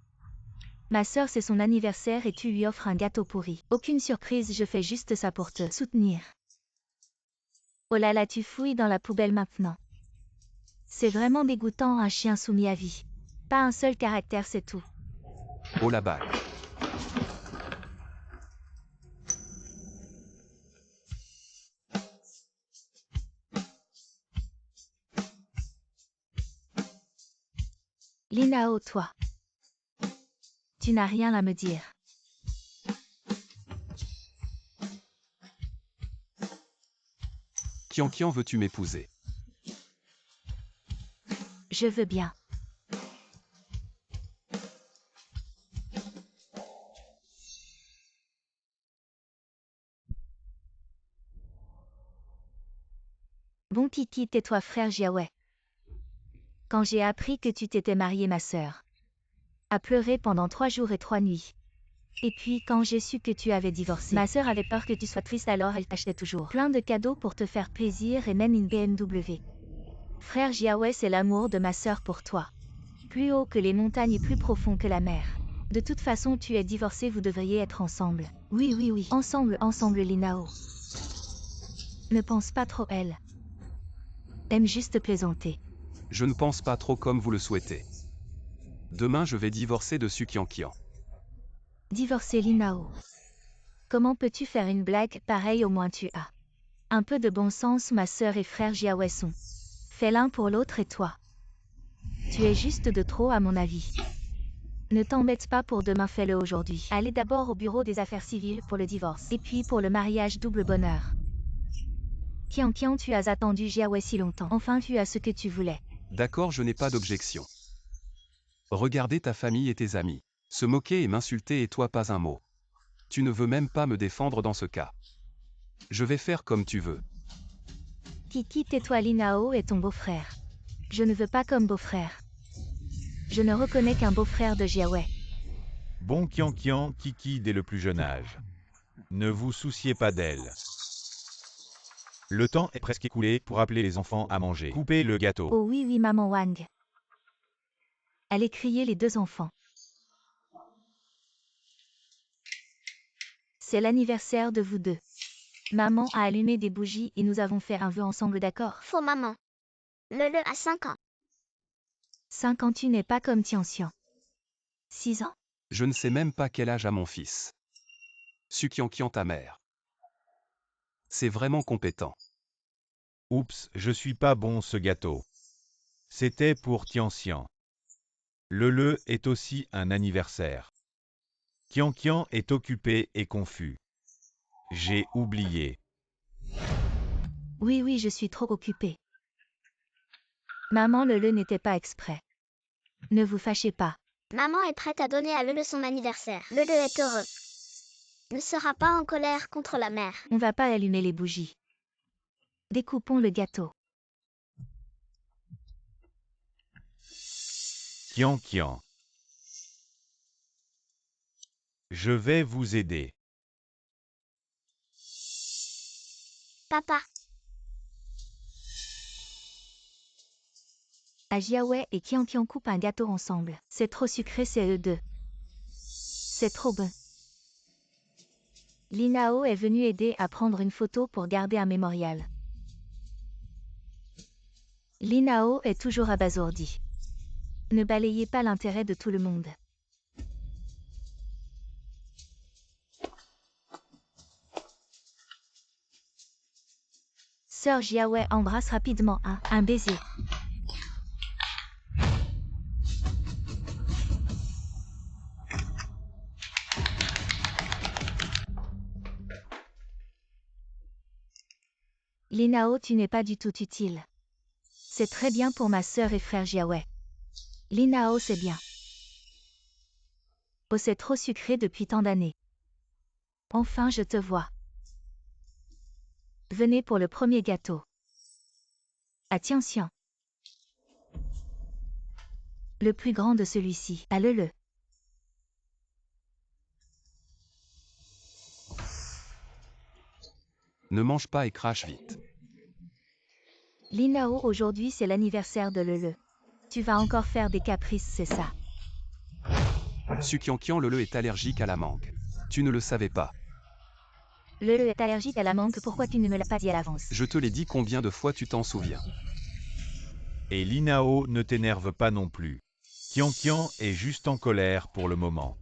Ma sœur, c'est son anniversaire et tu lui offres un gâteau pourri. Aucune surprise, je fais juste ça pour te soutenir. Oh là là, tu fouilles dans la poubelle maintenant. C'est vraiment dégoûtant, un chien soumis à vie. Pas un seul caractère, c'est tout. Oh, la bague. Linao, toi. Tu n'as rien à me dire. Qianqian, veux-tu m'épouser? Je veux bien. Bon Titi, tais-toi frère Jiaowei. Quand j'ai appris que tu t'étais marié, ma sœur a pleuré pendant 3 jours et 3 nuits. Et puis quand j'ai su que tu avais divorcé, ma sœur avait peur que tu sois triste, alors elle t'achetait toujours plein de cadeaux pour te faire plaisir et même une BMW. Frère Jiaowei, c'est l'amour de ma sœur pour toi. Plus haut que les montagnes et plus profond que la mer. De toute façon, tu es divorcé, vous devriez être ensemble. Oui, oui, oui. Ensemble, ensemble, Linao. Ne pense pas trop, elle aime juste plaisanter. Je ne pense pas trop comme vous le souhaitez. Demain je vais divorcer de Su Qianqian. Divorcer, Linao. Comment peux-tu faire une blague pareille? Au moins tu as un peu de bon sens. Ma sœur et frère Jiaowei sont faits l'un pour l'autre et toi, tu es juste de trop à mon avis. Ne t'embête pas pour demain, fais-le aujourd'hui. Allez d'abord au bureau des affaires civiles pour le divorce. Et puis pour le mariage, double bonheur. Qianqian, tu as attendu Jiaowei si longtemps. Enfin tu as ce que tu voulais. D'accord, je n'ai pas d'objection. Regarder ta famille et tes amis. Se moquer et m'insulter et toi pas un mot. Tu ne veux même pas me défendre dans ce cas. Je vais faire comme tu veux. Titi, tais-toi, Linao est ton beau-frère. Je ne veux pas comme beau-frère. Je ne reconnais qu'un beau-frère de Jiaowei. Bon Qianqian, Kiki dès le plus jeune âge. Ne vous souciez pas d'elle. Le temps est presque écoulé pour appeler les enfants à manger. Coupez le gâteau. Oh oui, oui, maman Wang. Allez crier les 2 enfants. C'est l'anniversaire de vous deux. Maman a allumé des bougies et nous avons fait un vœu ensemble, d'accord? Faux maman. Le a 5 ans. 5 ans, tu n'es pas comme Tianxian. 6 ans. Je ne sais même pas quel âge a mon fils. Su Qianqian, ta mère. C'est vraiment compétent. Oups, je suis pas bon ce gâteau. C'était pour Tianxian. Le est aussi un anniversaire. Qianqian est occupé et confus. J'ai oublié. Oui, oui, je suis trop occupée. Maman, le n'était pas exprès. Ne vous fâchez pas. Maman est prête à donner à Lele son anniversaire. Lele est heureux. Ne sera pas en colère contre la mère. On va pas allumer les bougies. Découpons le gâteau. Qianqian. Je vais vous aider. Papa, Jiawei et Qianqian coupent un gâteau ensemble. C'est trop sucré, c'est eux deux. C'est trop bon. Linao est venue aider à prendre une photo pour garder un mémorial. Linao est toujours abasourdi. Ne balayez pas l'intérêt de tout le monde. Sœur Jiawei embrasse rapidement un baiser. Linao, tu n'es pas du tout utile. C'est très bien pour ma sœur et frère Jiawei. Linao, c'est bien. Oh, c'est trop sucré depuis tant d'années. Enfin, je te vois. Venez pour le premier gâteau. À Tianxian. Le plus grand de celui-ci. À le. Ne mange pas et crache vite. Linao, aujourd'hui c'est l'anniversaire de le. Tu vas encore faire des caprices, c'est ça. Suqianqian, le est allergique à la mangue. Tu ne le savais pas. Le est allergique à la mangue, pourquoi tu ne me l'as pas dit à l'avance? Je te l'ai dit, combien de fois tu t'en souviens? Et Linao, ne t'énerve pas non plus. Qianqian est juste en colère pour le moment.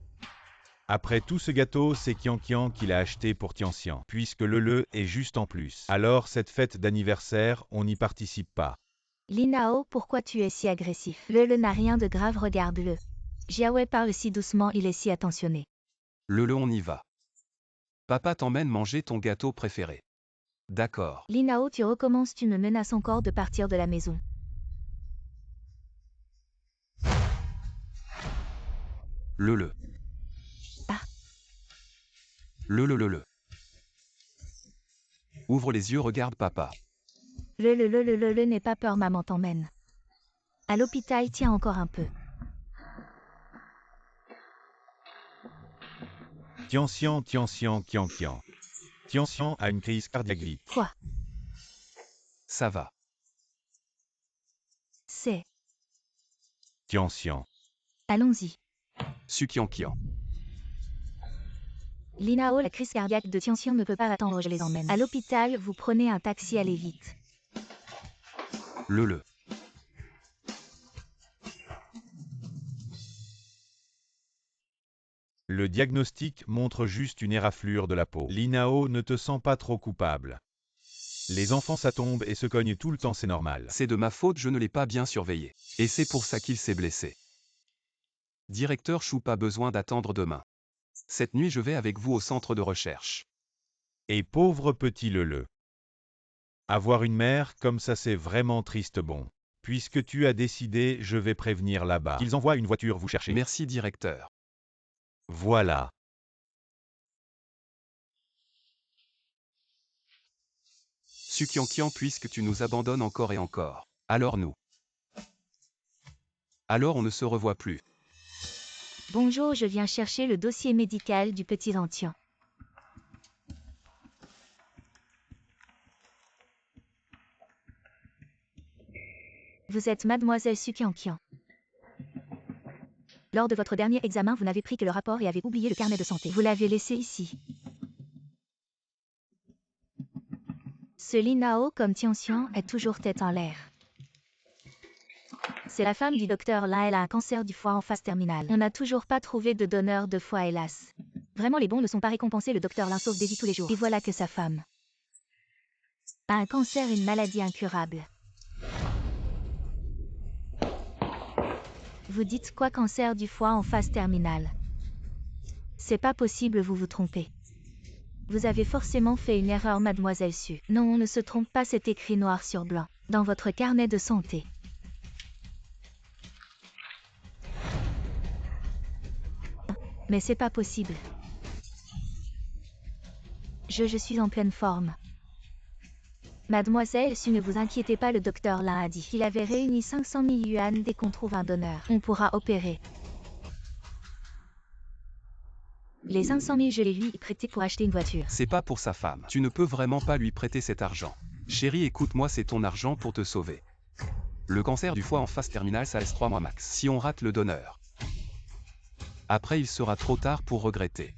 Après tout ce gâteau, c'est Qianqian qui l'a acheté pour Tianxian, puisque le est juste en plus. Alors cette fête d'anniversaire, on n'y participe pas. Linao, pourquoi tu es si agressif? Le n'a rien de grave, regarde-le. Jiawei parle si doucement, il est si attentionné. Le, on y va. Papa t'emmène manger ton gâteau préféré. D'accord. Linao, tu recommences, tu me menaces encore de partir de la maison. Le. Ah. Le. Ouvre les yeux, regarde papa. Le n'aie pas peur, maman t'emmène. À l'hôpital, tiens encore un peu. Tianxian, Qianqian. Tianxian a une crise cardiaque vite. Quoi? Ça va. C'est. Tianxian. Allons-y. Suqianqian. Linao, la crise cardiaque de Tianxian ne peut pas attendre, je les emmène. À l'hôpital, vous prenez un taxi, allez vite. Le. Le diagnostic montre juste une éraflure de la peau. Linao, ne te sens pas trop coupable. Les enfants ça tombe et se cognent tout le temps, c'est normal. C'est de ma faute, je ne l'ai pas bien surveillé. Et c'est pour ça qu'il s'est blessé. Directeur Chou, pas besoin d'attendre demain. Cette nuit, je vais avec vous au centre de recherche. Et pauvre petit le. Avoir une mère comme ça, c'est vraiment triste. Bon. Puisque tu as décidé, je vais prévenir là-bas. Qu'ils envoient une voiture vous chercher. Merci, directeur. Voilà. Suqianqian, puisque tu nous abandonnes encore et encore. Alors nous. Alors on ne se revoit plus. Bonjour, je viens chercher le dossier médical du petit Tian. Vous êtes mademoiselle Suqianqian. Lors de votre dernier examen, vous n'avez pris que le rapport et avez oublié le carnet de santé. Vous l'avez laissé ici. Ce Linao, comme Tianxian, est toujours tête en l'air. C'est la femme du docteur Lin, elle a un cancer du foie en phase terminale. On n'a toujours pas trouvé de donneur de foie, hélas. Vraiment, les bons ne sont pas récompensés, le docteur Lin sauve des vies tous les jours. Et voilà que sa femme a un cancer, une maladie incurable. Vous dites quoi, cancer du foie en phase terminale? C'est pas possible, vous vous trompez. Vous avez forcément fait une erreur, mademoiselle Su. Non, on ne se trompe pas, c'est écrit noir sur blanc, dans votre carnet de santé. Mais c'est pas possible. Je suis en pleine forme. Mademoiselle Su, ne vous inquiétez pas, le docteur Lin a dit qu'il avait réuni 500 000 yuan dès qu'on trouve un donneur. On pourra opérer. Les 500 000 je les lui ai prêtés pour acheter une voiture. C'est pas pour sa femme. Tu ne peux vraiment pas lui prêter cet argent. Chérie, écoute-moi, c'est ton argent pour te sauver. Le cancer du foie en phase terminale, ça laisse 3 mois max. Si on rate le donneur, après il sera trop tard pour regretter.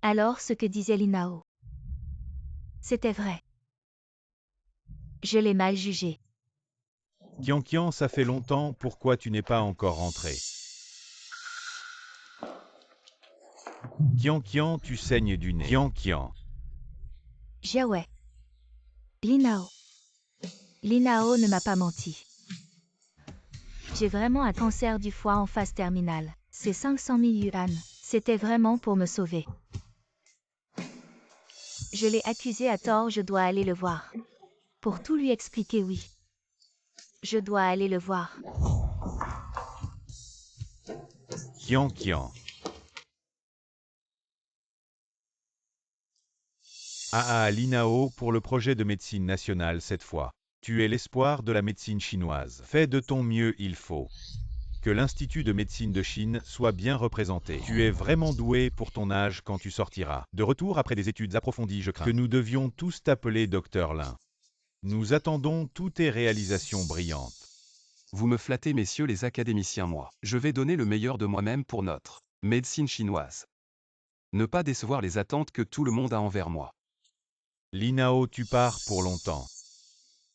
Alors ce que disait Linao, c'était vrai. Je l'ai mal jugé. Kian, ça fait longtemps, pourquoi tu n'es pas encore rentré? Kian, tu saignes du nez. Kian. Jiawei. Linao. Linao ne m'a pas menti. J'ai vraiment un cancer du foie en phase terminale. Ces 500 000 yuan, c'était vraiment pour me sauver. Je l'ai accusé à tort, je dois aller le voir. Pour tout lui expliquer, oui. Je dois aller le voir. Kian. Linao, pour le projet de médecine nationale cette fois. Tu es l'espoir de la médecine chinoise. Fais de ton mieux, il faut que l'Institut de médecine de Chine soit bien représenté. Tu es vraiment doué pour ton âge quand tu sortiras. De retour après des études approfondies, je crains que nous devions tous t'appeler Dr Lin. Nous attendons toutes tes réalisations brillantes. Vous me flattez, messieurs les académiciens, moi. Je vais donner le meilleur de moi-même pour notre médecine chinoise. Ne pas décevoir les attentes que tout le monde a envers moi. Linao, tu pars pour longtemps.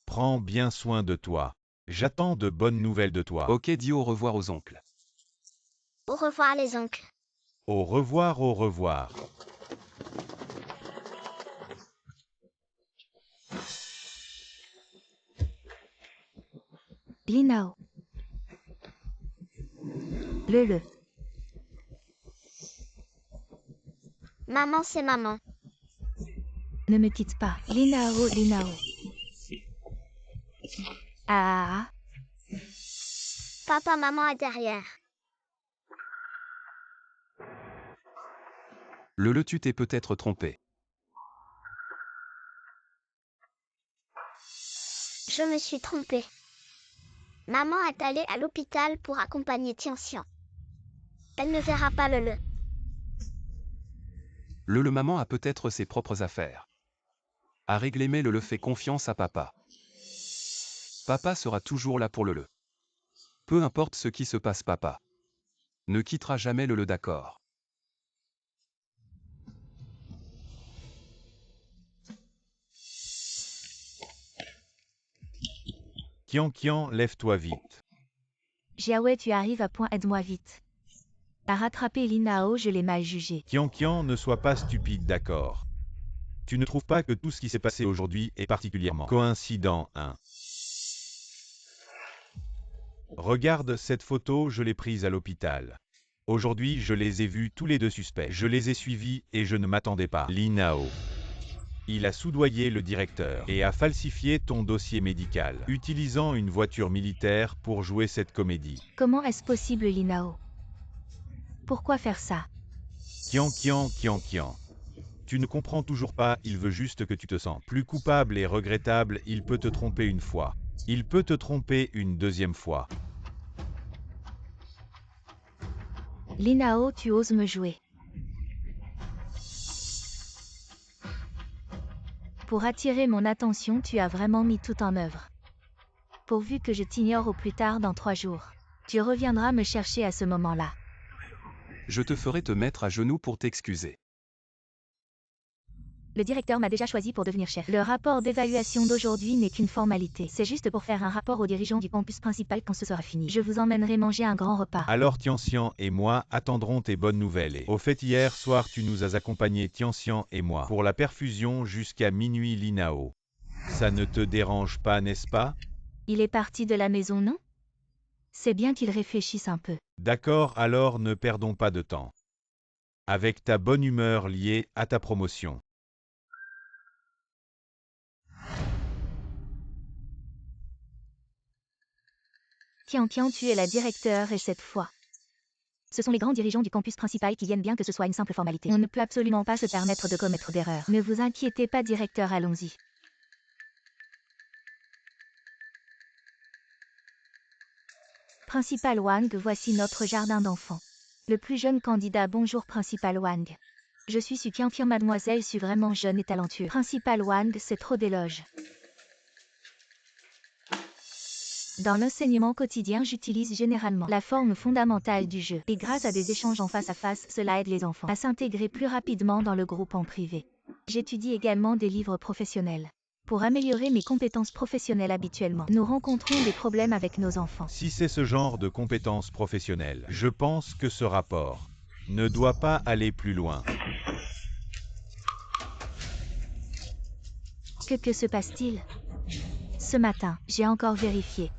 Prends bien soin de toi. J'attends de bonnes nouvelles de toi. Ok, dis au revoir aux oncles. Au revoir les oncles. Au revoir. Linao. Le. Maman, c'est maman. Ne me quitte pas. Linao. Ah. Papa, maman est derrière. Tu t'es peut-être trompé. Je me suis trompée. Maman est allée à l'hôpital pour accompagner Tianxian. Elle ne verra pas le. Le maman a peut-être ses propres affaires à régler, mais le fait confiance à papa. Papa sera toujours là pour le. Peu importe ce qui se passe, papa ne quittera jamais le d'accord. Kian, lève-toi vite. Jiawei, tu arrives à point, aide-moi vite. À rattraper Linao, je l'ai mal jugé. Kian, ne sois pas stupide, d'accord? Tu ne trouves pas que tout ce qui s'est passé aujourd'hui est particulièrement coïncident, hein? Regarde cette photo, je l'ai prise à l'hôpital. Aujourd'hui, je les ai vus tous les deux suspects. Je les ai suivis et je ne m'attendais pas. Linao. Il a soudoyé le directeur et a falsifié ton dossier médical, utilisant une voiture militaire pour jouer cette comédie. Comment est-ce possible, Linao? Pourquoi faire ça? Kian. Tu ne comprends toujours pas, il veut juste que tu te sens plus coupable et regrettable, il peut te tromper une fois. Il peut te tromper une deuxième fois. Linao, tu oses me jouer. Pour attirer mon attention, tu as vraiment mis tout en œuvre. Pourvu que je t'ignore au plus tard dans 3 jours. Tu reviendras me chercher à ce moment-là. Je te ferai te mettre à genoux pour t'excuser. Le directeur m'a déjà choisi pour devenir chef. Le rapport d'évaluation d'aujourd'hui n'est qu'une formalité. C'est juste pour faire un rapport aux dirigeants du campus principal quand ce sera fini. Je vous emmènerai manger un grand repas. Alors Tianxian et moi attendrons tes bonnes nouvelles. Et au fait, hier soir, tu nous as accompagnés, Tianxian et moi, pour la perfusion jusqu'à minuit, Linao. Ça ne te dérange pas, n'est-ce pas? Il est parti de la maison, non? C'est bien qu'il réfléchisse un peu. D'accord, alors ne perdons pas de temps. Avec ta bonne humeur liée à ta promotion. Tian, tu es la directeure et cette fois. Ce sont les grands dirigeants du campus principal qui viennent, bien que ce soit une simple formalité. On ne peut absolument pas se permettre de commettre d'erreurs. Ne vous inquiétez pas, directeur, allons-y. Principal Wang, voici notre jardin d'enfants. Le plus jeune candidat. Bonjour Principal Wang. Je suis Su Tianqian, mademoiselle Su, vraiment jeune et talentueux. Principal Wang, c'est trop d'éloges. Dans l'enseignement quotidien, j'utilise généralement la forme fondamentale du jeu. Et grâce à des échanges en face à face, cela aide les enfants à s'intégrer plus rapidement dans le groupe en privé. J'étudie également des livres professionnels. Pour améliorer mes compétences professionnelles habituellement, nous rencontrons des problèmes avec nos enfants. Si c'est ce genre de compétences professionnelles, je pense que ce rapport ne doit pas aller plus loin. Que se passe-t-il? Ce matin, j'ai encore vérifié.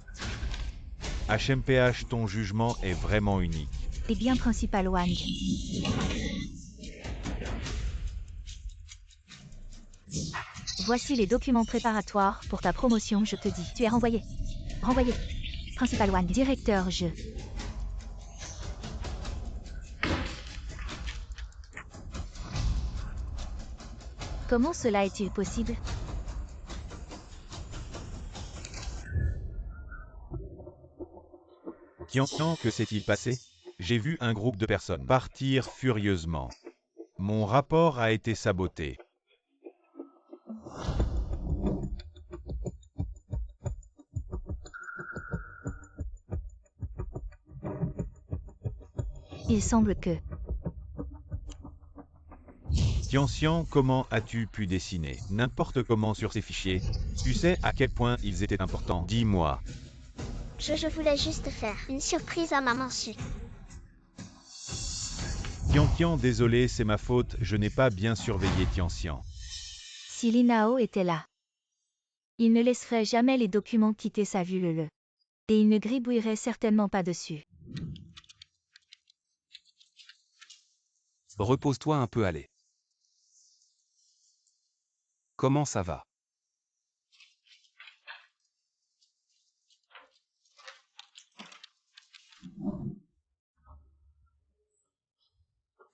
HMPH, ton jugement est vraiment unique. Eh bien, Principal Wang. Voici les documents préparatoires pour ta promotion, je te dis. Tu es renvoyé. Renvoyé. Principal Wang, directeur jeu. Comment cela est-il possible? Tiens, que s'est-il passé? J'ai vu un groupe de personnes partir furieusement. Mon rapport a été saboté. Il semble que... Tian, comment as-tu pu dessiner n'importe comment sur ces fichiers? Tu sais à quel point ils étaient importants? Dis-moi. Je voulais juste faire une surprise à maman Su. Tian, désolé, c'est ma faute, je n'ai pas bien surveillé Tian. Si Linao était là, il ne laisserait jamais les documents quitter sa vue le. Et il ne gribouillerait certainement pas dessus. Repose-toi un peu, allez. Comment ça va?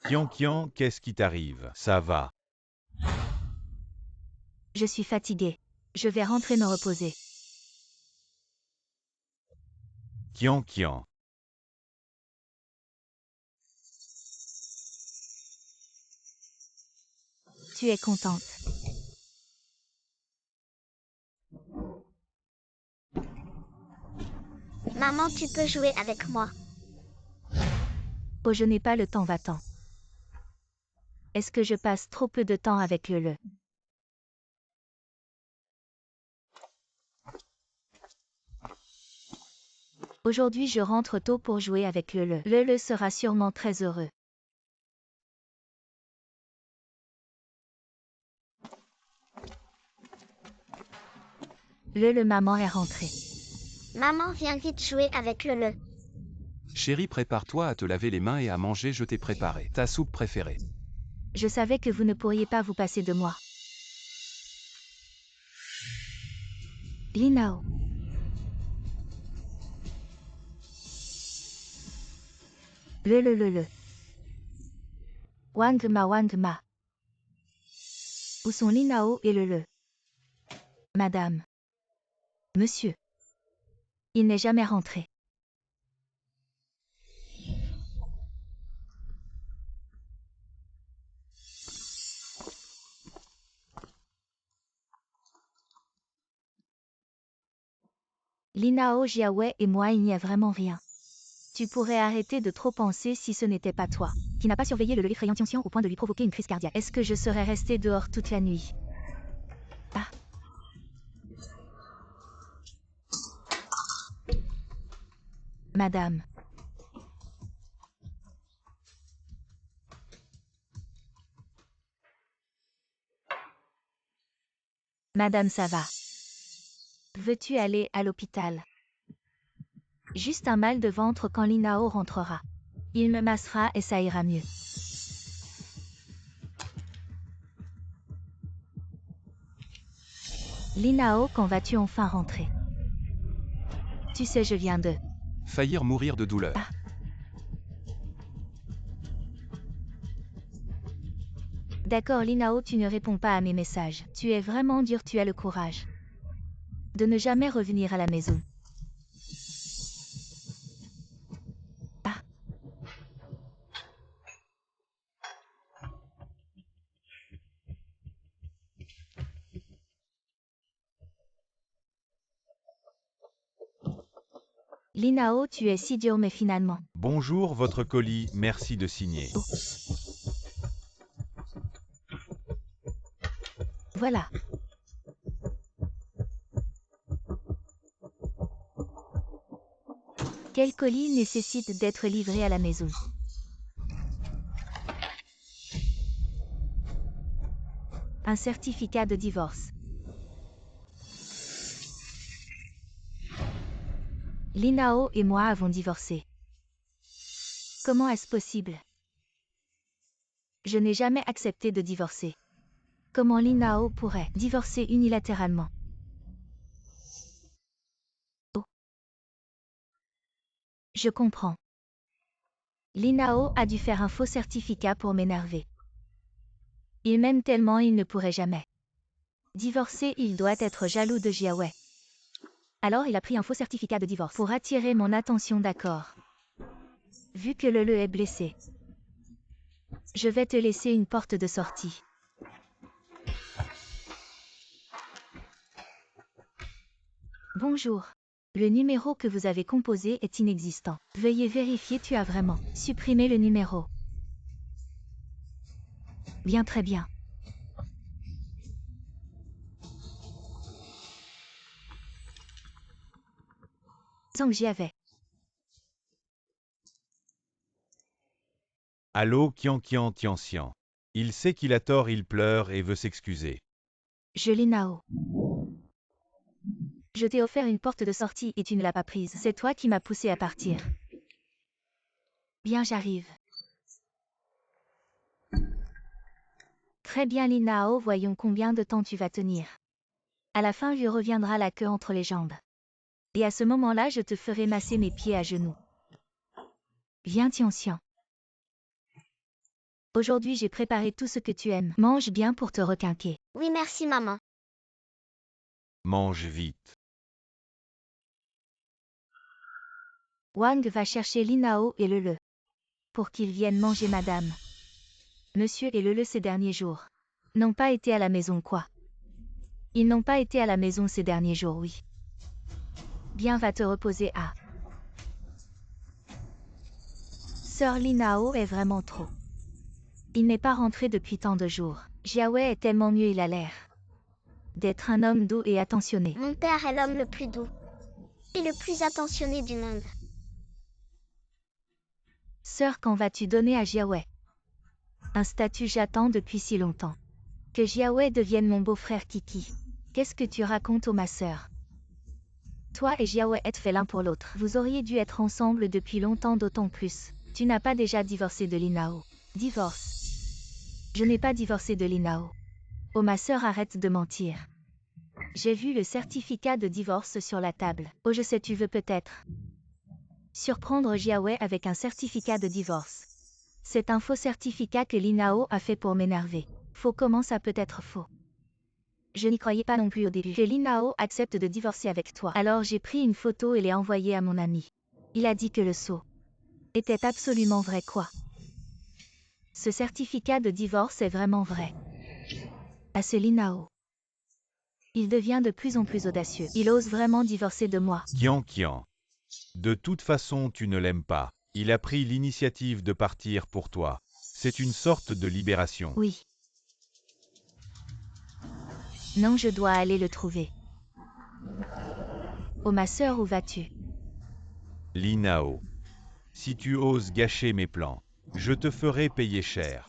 Tian, qu'est-ce qui t'arrive? Ça va. Je suis fatiguée. Je vais rentrer me reposer. Tian. Tu es contente. Maman, tu peux jouer avec moi. Oh, je n'ai pas le temps, va-t'en. Est-ce que je passe trop peu de temps avec le? Aujourd'hui, je rentre tôt pour jouer avec le. Le sera sûrement très heureux. Le maman est rentrée. Maman, viens vite jouer avec le. Chérie, prépare-toi à te laver les mains et à manger, je t'ai préparé ta soupe préférée. Je savais que vous ne pourriez pas vous passer de moi. Linao. Le. Wangma. Où sont Linao et le? Madame. Monsieur. Il n'est jamais rentré. Linao, Jiawei et moi, il n'y a vraiment rien. Tu pourrais arrêter de trop penser si ce n'était pas toi, qui n'a pas surveillé le effrayant Tian au point de lui provoquer une crise cardiaque. Est-ce que je serais restée dehors toute la nuit? Ah. Madame. Madame, ça va. Veux-tu aller à l'hôpital? Juste un mal de ventre quand Linao rentrera. Il me massera et ça ira mieux. Linao, quand vas-tu enfin rentrer? Tu sais, je viens de... Faillir mourir de douleur. Ah. D'accord Linao, tu ne réponds pas à mes messages. Tu es vraiment dur, tu as le courage de ne jamais revenir à la maison. Linao, tu es si dur mais finalement. Bonjour, votre colis, merci de signer. Voilà. Quel colis nécessite d'être livré à la maison? Un certificat de divorce. Linao et moi avons divorcé. Comment est-ce possible? Je n'ai jamais accepté de divorcer. Comment Linao pourrait divorcer unilatéralement? Oh. Je comprends. Linao a dû faire un faux certificat pour m'énerver. Il m'aime tellement il ne pourrait jamais divorcer, il doit être jaloux de Jiawei. Alors il a pris un faux certificat de divorce pour attirer mon attention, d'accord. Vu que le est blessé, je vais te laisser une porte de sortie. Bonjour. Le numéro que vous avez composé est inexistant. Veuillez vérifier, tu as vraiment supprimé le numéro. Bien, très bien. Sans que j'y avais. Allô, Kian Tianxian. Il sait qu'il a tort, il pleure et veut s'excuser. Je Linao. Je t'ai offert une porte de sortie et tu ne l'as pas prise. C'est toi qui m'as poussé à partir. Bien, j'arrive. Très bien Linao, voyons combien de temps tu vas tenir. À la fin, lui reviendra la queue entre les jambes. Et à ce moment-là, je te ferai masser mes pieds à genoux. Viens Tianxian. Aujourd'hui, j'ai préparé tout ce que tu aimes. Mange bien pour te requinquer. Oui, merci maman. Mange vite. Wang va chercher Linao et Lele. Pour qu'ils viennent manger madame. Monsieur et Lele ces derniers jours n'ont pas été à la maison quoi? Ils n'ont pas été à la maison ces derniers jours, oui. Bien, va te reposer à. Sœur Linao est vraiment trop. Il n'est pas rentré depuis tant de jours. Jiawei est tellement mieux, il a l'air d'être un homme doux et attentionné. Mon père est l'homme le plus doux et le plus attentionné du monde. Sœur, quand vas-tu donner à Jiawei un statut? J'attends depuis si longtemps que Jiawei devienne mon beau-frère Kiki. Qu'est-ce que tu racontes, ma sœur? Toi et Jiawei êtes faits l'un pour l'autre. Vous auriez dû être ensemble depuis longtemps, d'autant plus. Tu n'as pas déjà divorcé de Linao. Divorce? Je n'ai pas divorcé de Linao. Oh ma sœur, arrête de mentir. J'ai vu le certificat de divorce sur la table. Oh je sais, tu veux peut-être surprendre Jiawei avec un certificat de divorce. C'est un faux certificat que Linao a fait pour m'énerver. Faux? Comment ça peut être faux? Je n'y croyais pas non plus au début. Que Linao accepte de divorcer avec toi. Alors j'ai pris une photo et l'ai envoyée à mon ami. Il a dit que le sceau était absolument vrai quoi. Ce certificat de divorce est vraiment vrai. Ah, c'est Linao. Il devient de plus en plus audacieux. Il ose vraiment divorcer de moi. Kian. De toute façon, tu ne l'aimes pas. Il a pris l'initiative de partir pour toi. C'est une sorte de libération. Oui. Non, je dois aller le trouver. Oh ma sœur, où vas-tu? Linao. Si tu oses gâcher mes plans, je te ferai payer cher.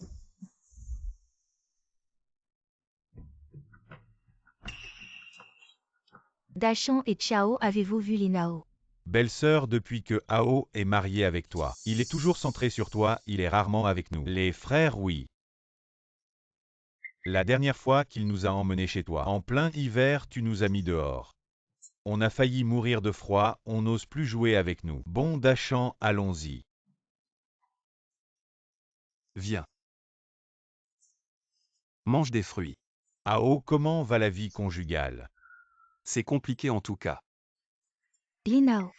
Dachon et Chao, avez-vous vu Linao? Belle-sœur, depuis que Ao est marié avec toi. Il est toujours centré sur toi, il est rarement avec nous. Les frères, oui. La dernière fois qu'il nous a emmenés chez toi, en plein hiver, tu nous as mis dehors. On a failli mourir de froid, on n'ose plus jouer avec nous. Bon Dachan, allons-y. Viens. Mange des fruits. Ao, comment va la vie conjugale? C'est compliqué en tout cas. Linao.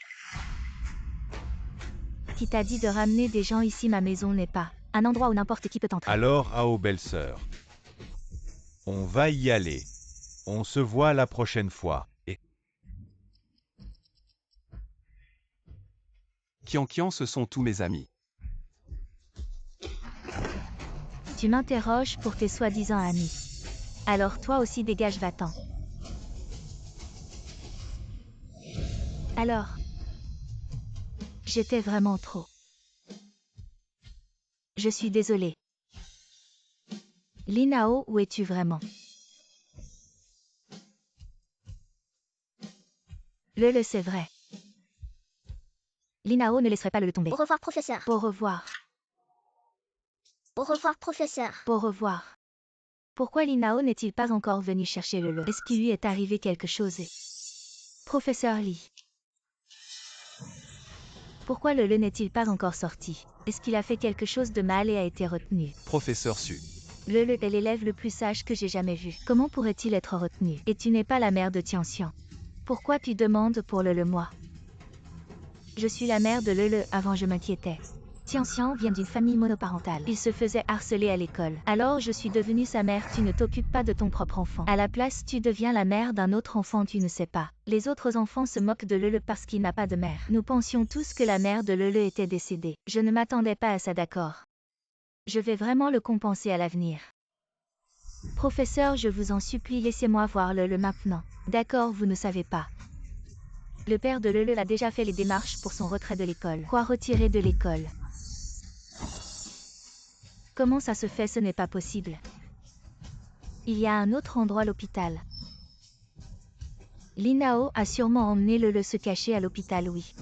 Qui t'a dit de ramener des gens ici? Ma maison n'est pas un endroit où n'importe qui peut entrer. Alors, Ao, belle-sœur. On va y aller. On se voit la prochaine fois. Et Kian, ce sont tous mes amis. Tu m'interroges pour tes soi-disant amis. Alors toi aussi dégage, va-t'en. Alors, j'étais vraiment trop. Je suis désolée. Linao, où es-tu vraiment? C'est vrai. Linao ne laisserait pas le tomber. Au revoir, professeur. Au revoir. Au revoir, professeur. Au revoir. Pourquoi Linao n'est-il pas encore venu chercher le? Est-ce qu'il lui est arrivé quelque chose? Professeur Lee. Pourquoi le n'est-il pas encore sorti? Est-ce qu'il a fait quelque chose de mal et a été retenu? Professeur Su. Le est l'élève le plus sage que j'ai jamais vu. Comment pourrait-il être retenu? Et tu n'es pas la mère de Tianxian. Pourquoi tu demandes pour le moi? Je suis la mère de le avant je m'inquiétais. Tianxian vient d'une famille monoparentale. Il se faisait harceler à l'école. Alors je suis devenue sa mère. Tu ne t'occupes pas de ton propre enfant. À la place, tu deviens la mère d'un autre enfant. Tu ne sais pas. Les autres enfants se moquent de le parce qu'il n'a pas de mère. Nous pensions tous que la mère de le était décédée. Je ne m'attendais pas à ça, d'accord. Je vais vraiment le compenser à l'avenir. Professeur, je vous en supplie, laissez-moi voir le maintenant. D'accord, vous ne savez pas. Le père de le a déjà fait les démarches pour son retrait de l'école. Quoi, retirer de l'école? Comment ça se fait? Ce n'est pas possible. Il y a un autre endroit, l'hôpital. Linao a sûrement emmené le se cacher à l'hôpital, oui.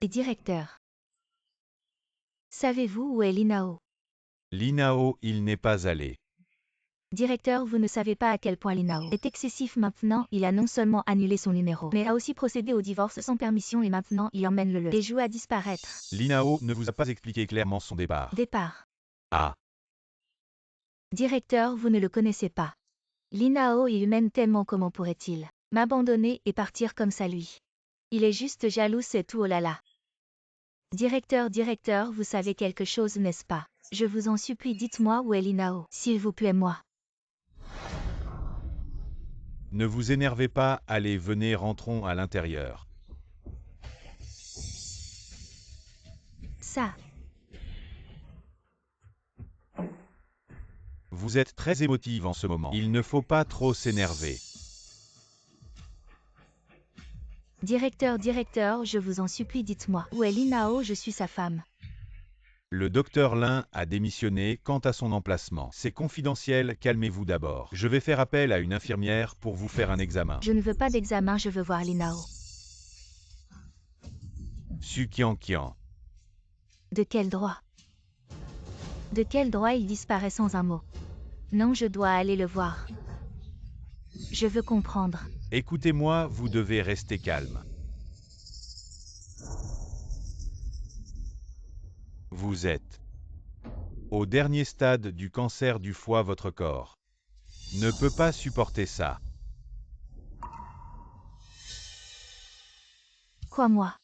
Et directeur. Savez-vous où est Linao? Linao, il n'est pas allé. Directeur, vous ne savez pas à quel point Linao est excessif maintenant. Il a non seulement annulé son numéro, mais a aussi procédé au divorce sans permission et maintenant il emmène le et joue à disparaître. Linao ne vous a pas expliqué clairement son départ. Départ. Ah, Directeur, vous ne le connaissez pas. Linao est humaine tellement, comment pourrait-il m'abandonner et partir comme ça lui? Il est juste jaloux, c'est tout, oh là là. Directeur, vous savez quelque chose, n'est-ce pas? Je vous en supplie, dites-moi où est Linao, s'il vous plaît, moi. ne vous énervez pas, allez, venez, rentrons à l'intérieur. Ça. Vous êtes très émotive en ce moment. Il ne faut pas trop s'énerver. Directeur, je vous en supplie, dites-moi où est Linao, je suis sa femme. Le docteur Lin a démissionné quant à son emplacement. C'est confidentiel, calmez-vous d'abord. Je vais faire appel à une infirmière pour vous faire un examen. Je ne veux pas d'examen, je veux voir Linao. Su Kian. De quel droit? De quel droit il disparaît sans un mot? Non, je dois aller le voir. Je veux comprendre. Écoutez-moi, vous devez rester calme. Vous êtes au dernier stade du cancer du foie, votre corps ne peut pas supporter ça. Quoi, moi?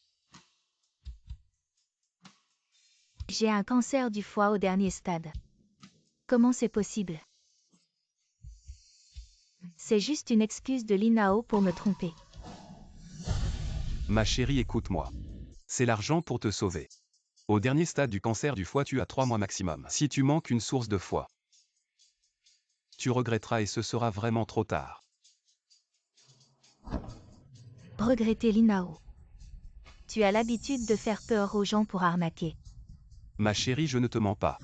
J'ai un cancer du foie au dernier stade. Comment c'est possible? C'est juste une excuse de Linao pour me tromper. Ma chérie, écoute-moi. C'est l'argent pour te sauver. Au dernier stade du cancer du foie, tu as 3 mois maximum. Si tu manques une source de foie, tu regretteras et ce sera vraiment trop tard. Regretter, Linao. Tu as l'habitude de faire peur aux gens pour arnaquer. Ma chérie, je ne te mens pas.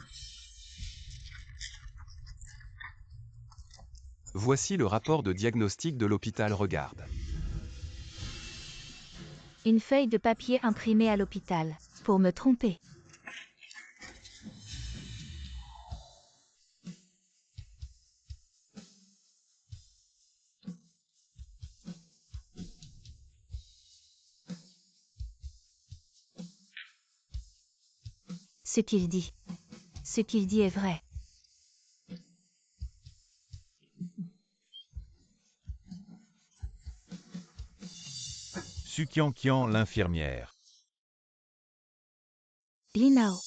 Voici le rapport de diagnostic de l'hôpital, regarde. Une feuille de papier imprimée à l'hôpital. Pour me tromper. Ce qu'il dit. Ce qu'il dit est vrai. Su Kian, l'infirmière. Linao.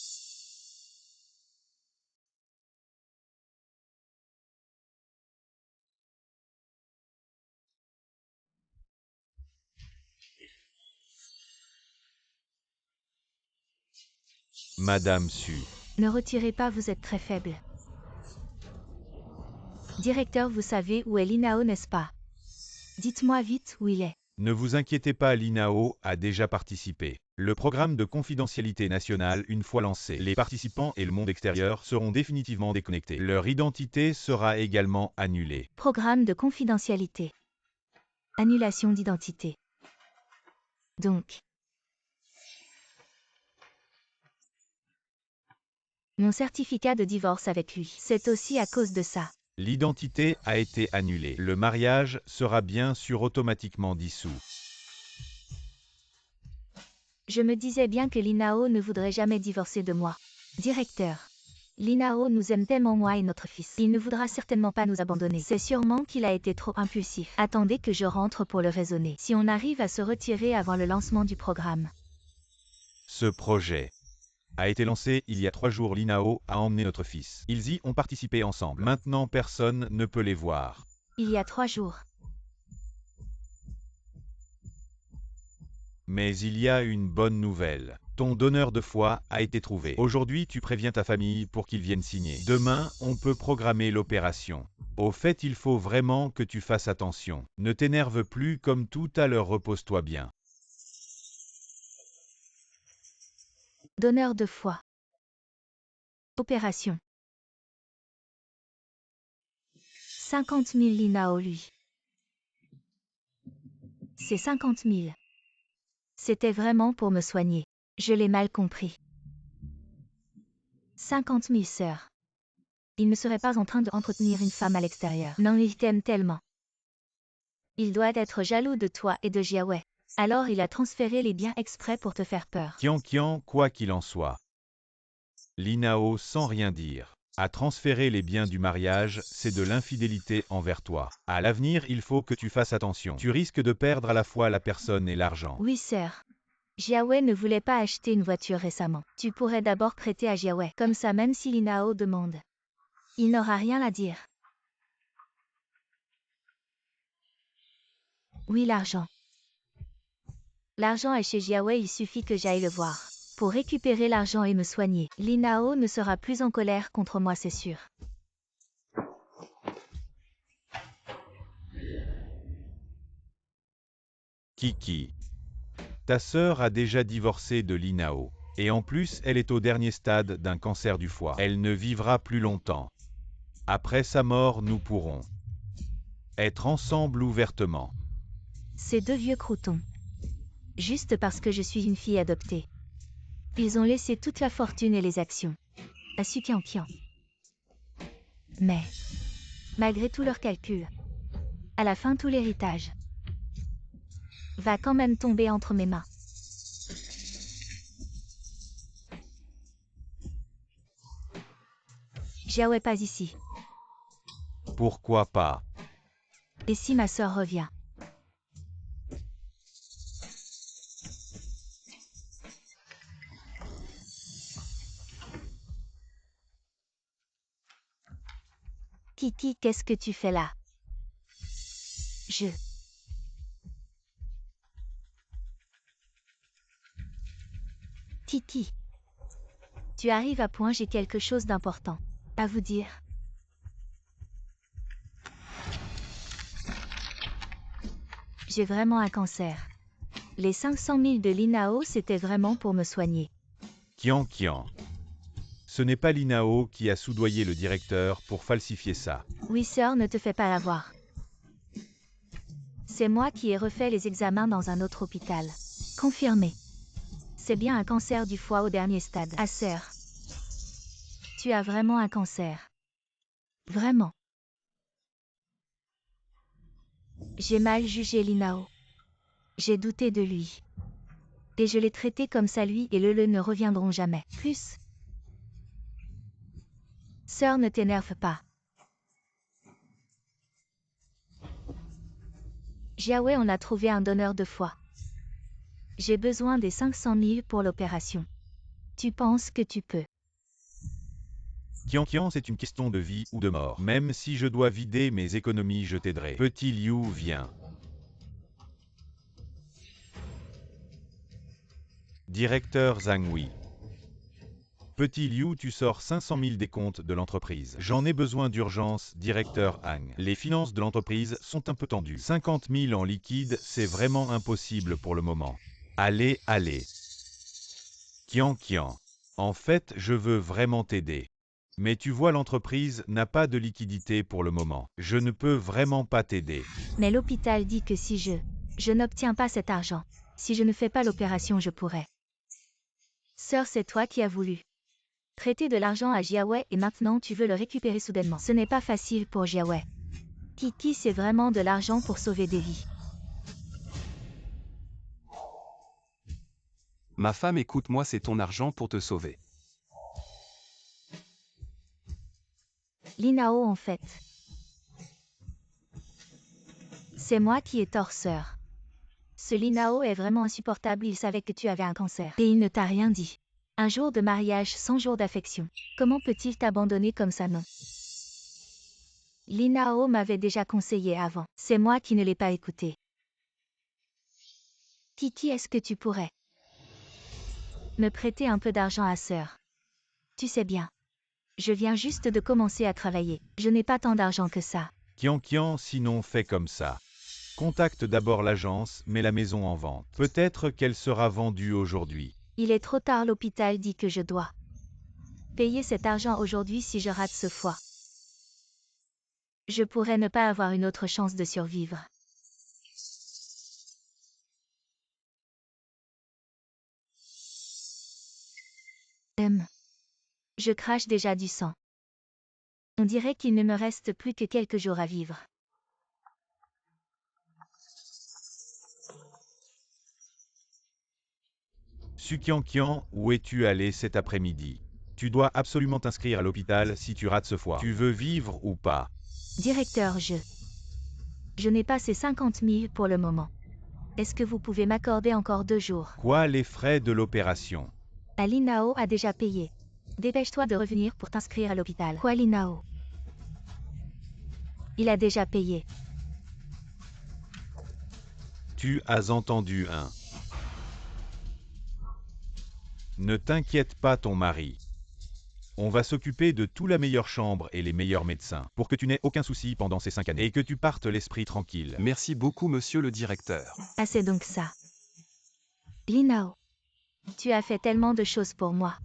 Madame Su. Ne retirez pas, vous êtes très faible. Directeur, vous savez où est Linao, n'est-ce pas? Dites-moi vite où il est. Ne vous inquiétez pas, l'INAO a déjà participé. Le programme de confidentialité nationale, une fois lancé, les participants et le monde extérieur seront définitivement déconnectés. Leur identité sera également annulée. Programme de confidentialité. Annulation d'identité. Donc. Mon certificat de divorce avec lui, c'est aussi à cause de ça. L'identité a été annulée. Le mariage sera bien sûr automatiquement dissous. Je me disais bien que Linao ne voudrait jamais divorcer de moi. Directeur. Linao nous aime tellement, moi et notre fils. Il ne voudra certainement pas nous abandonner. C'est sûrement qu'il a été trop impulsif. Attendez que je rentre pour le raisonner. Si on arrive à se retirer avant le lancement du programme. Ce projet a été lancé il y a 3 jours. L'INAO a emmené notre fils. Ils y ont participé ensemble. Maintenant, personne ne peut les voir. Il y a 3 jours. Mais il y a une bonne nouvelle. Ton donneur de foie a été trouvé. Aujourd'hui, tu préviens ta famille pour qu'ils viennent signer. Demain, on peut programmer l'opération. Au fait, il faut vraiment que tu fasses attention. Ne t'énerve plus comme tout à l'heure, repose-toi bien. Donneur de foie. Opération. 50 000 Linao, lui. C'est 50 000. C'était vraiment pour me soigner. Je l'ai mal compris. 50 000 sœurs. Il ne serait pas en train de entretenir une femme à l'extérieur. Non, il t'aime tellement. Il doit être jaloux de toi et de Jiawei. Alors il a transféré les biens exprès pour te faire peur. Qian, quoi qu'il en soit. L'INAO, sans rien dire, a transféré les biens du mariage, c'est de l'infidélité envers toi. À l'avenir, il faut que tu fasses attention. Tu risques de perdre à la fois la personne et l'argent. Oui, sœur. Jiawei ne voulait pas acheter une voiture récemment. Tu pourrais d'abord prêter à Jiawei. Comme ça, même si Linao demande. Il n'aura rien à dire. Oui, l'argent. L'argent est chez Jiawei, il suffit que j'aille le voir. Pour récupérer l'argent et me soigner. Linao ne sera plus en colère contre moi, c'est sûr. Kiki. Ta sœur a déjà divorcé de l'INAO. Et en plus, elle est au dernier stade d'un cancer du foie. Elle ne vivra plus longtemps. Après sa mort, nous pourrons être ensemble ouvertement. Ces deux vieux croutons. Juste parce que je suis une fille adoptée. Ils ont laissé toute la fortune et les actions à Su Qian. Mais, malgré tous leurs calculs, à la fin tout l'héritage va quand même tomber entre mes mains. Jiawei pas ici. Pourquoi pas? Et si ma sœur revient? Kiki, qu'est-ce que tu fais là? Kiki. Tu arrives à point, j'ai quelque chose d'important à vous dire. J'ai vraiment un cancer. Les 500 000 de l'INAO, c'était vraiment pour me soigner. Qian. Ce n'est pas l'INAO qui a soudoyé le directeur pour falsifier ça. Oui, sœur, ne te fais pas avoir. C'est moi qui ai refait les examens dans un autre hôpital. Confirmé. C'est bien un cancer du foie au dernier stade. Ah, sœur. Tu as vraiment un cancer. Vraiment. J'ai mal jugé l'INAO. J'ai douté de lui. Et je l'ai traité comme ça, lui et le ne reviendront jamais. Plus. Sœur, ne t'énerve pas. Jiawei, on a trouvé un donneur de foie. J'ai besoin des 500 000 pour l'opération. Tu penses que tu peux? Qian, c'est une question de vie ou de mort. Même si je dois vider mes économies, je t'aiderai. Petit Liu, viens. Directeur Zhang Wei. Petit Liu, tu sors 500 000 des comptes de l'entreprise. J'en ai besoin d'urgence, directeur Hang. Les finances de l'entreprise sont un peu tendues. 50 000 en liquide, c'est vraiment impossible pour le moment. Allez, allez. Kian. En fait, je veux vraiment t'aider. Mais tu vois, l'entreprise n'a pas de liquidité pour le moment. Je ne peux vraiment pas t'aider. Mais l'hôpital dit que si je n'obtiens pas cet argent, si je ne fais pas l'opération, je pourrais. Sœur, c'est toi qui as voulu prêter de l'argent à Jiawei et maintenant tu veux le récupérer soudainement. Ce n'est pas facile pour Jiawei. Kiki, c'est vraiment de l'argent pour sauver des vies. Ma femme, écoute-moi, c'est ton argent pour te sauver. Linao, en fait. C'est moi qui ai tort, sœur. Ce Linao est vraiment insupportable, il savait que tu avais un cancer. Et il ne t'a rien dit. Un jour de mariage, 100 jours d'affection. Comment peut-il t'abandonner comme ça, non? Linao m'avait déjà conseillé avant. C'est moi qui ne l'ai pas écouté. Kiki, est-ce que tu pourrais me prêter un peu d'argent à sœur? Tu sais bien. Je viens juste de commencer à travailler. Je n'ai pas tant d'argent que ça. Kian, sinon fais comme ça. Contacte d'abord l'agence, mets la maison en vente. Peut-être qu'elle sera vendue aujourd'hui. Il est trop tard, l'hôpital dit que je dois payer cet argent aujourd'hui si je rate ce fois. Je pourrais ne pas avoir une autre chance de survivre. Je crache déjà du sang. On dirait qu'il ne me reste plus que quelques jours à vivre. Kian, où es-tu allé cet après-midi? Tu dois absolument t'inscrire à l'hôpital si tu rates ce fois. Tu veux vivre ou pas? Directeur, je n'ai pas ces 50 000 pour le moment. Est-ce que vous pouvez m'accorder encore 2 jours? Quoi, les frais de l'opération? Linao a déjà payé. Dépêche-toi de revenir pour t'inscrire à l'hôpital. Quoi, Linao? Il a déjà payé. Tu as entendu, hein? Ne t'inquiète pas, ton mari. On va s'occuper de toute la meilleure chambre et les meilleurs médecins, pour que tu n'aies aucun souci pendant ces 5 années et que tu partes l'esprit tranquille. Merci beaucoup, monsieur le directeur. Ah, c'est donc ça. Linao, tu as fait tellement de choses pour moi.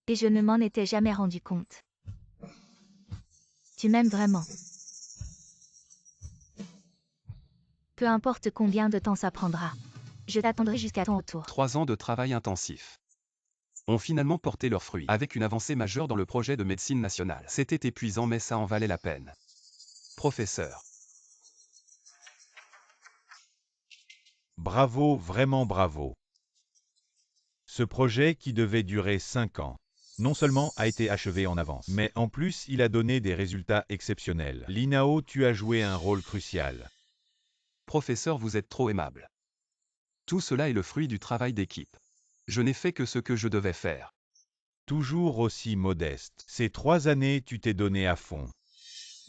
Et je ne m'en étais jamais rendu compte. Tu m'aimes vraiment. Peu importe combien de temps ça prendra. Je t'attendrai jusqu'à ton retour. 3 ans de travail intensif ont finalement porté leurs fruits, avec une avancée majeure dans le projet de médecine nationale. C'était épuisant, mais ça en valait la peine. Professeur. Bravo, vraiment bravo. Ce projet qui devait durer 5 ans, non seulement a été achevé en avance, mais en plus il a donné des résultats exceptionnels. Linao, tu as joué un rôle crucial. Professeur, vous êtes trop aimable. Tout cela est le fruit du travail d'équipe. Je n'ai fait que ce que je devais faire. Toujours aussi modeste. Ces 3 années, tu t'es donné à fond.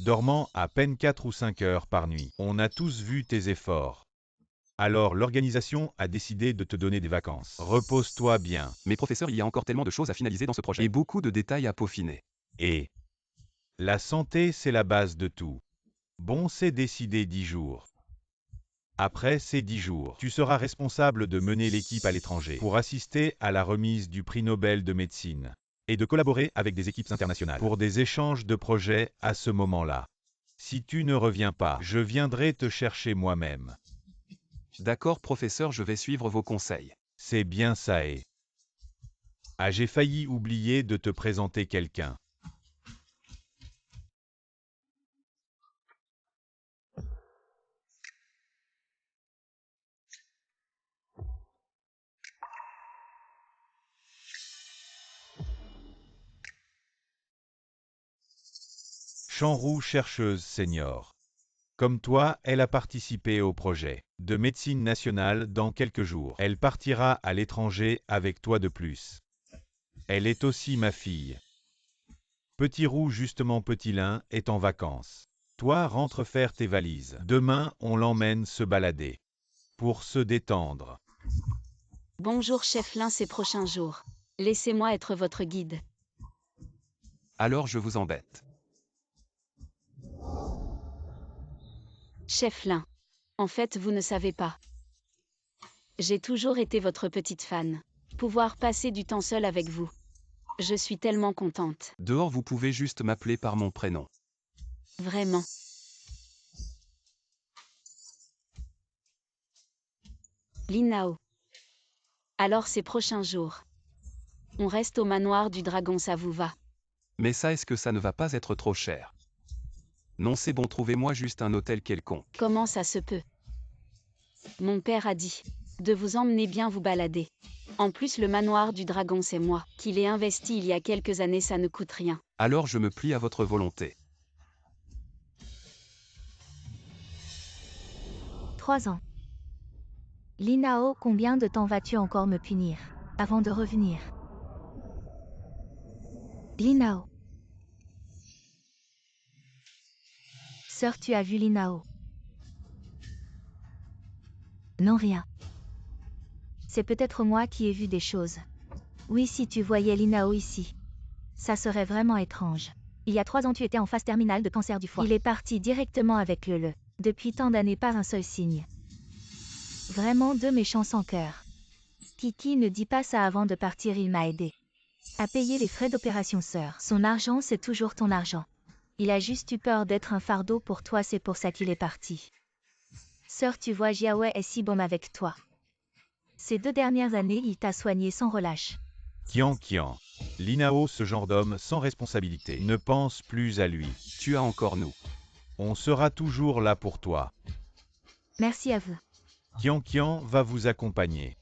Dormant à peine 4 ou 5 heures par nuit. On a tous vu tes efforts. Alors l'organisation a décidé de te donner des vacances. Repose-toi bien. Mais professeur, il y a encore tellement de choses à finaliser dans ce projet. Et beaucoup de détails à peaufiner. Et la santé, c'est la base de tout. Bon, c'est décidé 10 jours. Après ces 10 jours, tu seras responsable de mener l'équipe à l'étranger pour assister à la remise du prix Nobel de médecine et de collaborer avec des équipes internationales pour des échanges de projets à ce moment-là. Si tu ne reviens pas, je viendrai te chercher moi-même. D'accord, professeur, je vais suivre vos conseils. C'est bien ça et... Ah, j'ai failli oublier de te présenter quelqu'un. Chanrou, chercheuse senior. Comme toi, elle a participé au projet de médecine nationale dans quelques jours. Elle partira à l'étranger avec toi de plus. Elle est aussi ma fille. Petit Roux, justement Petit Lin, est en vacances. Toi, rentre faire tes valises. Demain, on l'emmène se balader. Pour se détendre. Bonjour chef Lin ces prochains jours. Laissez-moi être votre guide. Alors je vous embête. Chef Lin. En fait, vous ne savez pas. J'ai toujours été votre petite fan. Pouvoir passer du temps seul avec vous. Je suis tellement contente. Dehors vous pouvez juste m'appeler par mon prénom. Vraiment. Linao. Alors ces prochains jours. On reste au manoir du dragon, ça vous va? Mais ça est-ce que ça ne va pas être trop cher? Non c'est bon, trouvez-moi juste un hôtel quelconque. Comment ça se peut? Mon père a dit de vous emmener bien vous balader. En plus le manoir du dragon c'est moi qui l'ai investi il y a quelques années, ça ne coûte rien. Alors je me plie à votre volonté. 3 ans. Linao, combien de temps vas-tu encore me punir avant de revenir? Linao. Sœur, tu as vu Linao? Non, rien. C'est peut-être moi qui ai vu des choses. Oui, si tu voyais Linao ici. Ça serait vraiment étrange. Il y a 3 ans, tu étais en phase terminale de cancer du foie. Il est parti directement avec le. Depuis tant d'années, pas un seul signe. Vraiment 2 méchants sans cœur. Kiki, ne dis pas ça avant de partir, il m'a aidé à payer les frais d'opération, sœur. Son argent, c'est toujours ton argent. Il a juste eu peur d'être un fardeau pour toi, c'est pour ça qu'il est parti. Sœur, tu vois, Jiaowei est si bon avec toi. Ces 2 dernières années, il t'a soigné sans relâche. Qian Qian. Linao, ce genre d'homme sans responsabilité, ne pense plus à lui. Tu as encore nous. On sera toujours là pour toi. Merci à vous. Qian Qian va vous accompagner.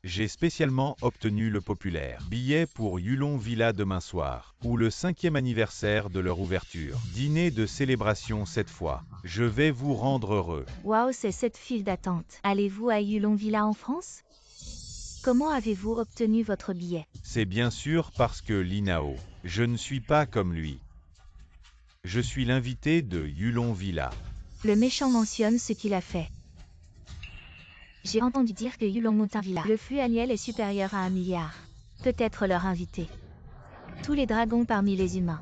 J'ai spécialement obtenu le populaire billet pour Yulon Villa demain soir, ou le 5e anniversaire de leur ouverture. Dîner de célébration cette fois. Je vais vous rendre heureux. Waouh, c'est cette file d'attente. Allez-vous à Yulon Villa en France? Comment avez-vous obtenu votre billet? C'est bien sûr parce que Linao, je ne suis pas comme lui. Je suis l'invité de Yulon Villa. Le méchant mentionne ce qu'il a fait. J'ai entendu dire que Yulon monte un villa. Le flux annuel est supérieur à 1 milliard. Peut-être leur inviter. Tous les dragons parmi les humains.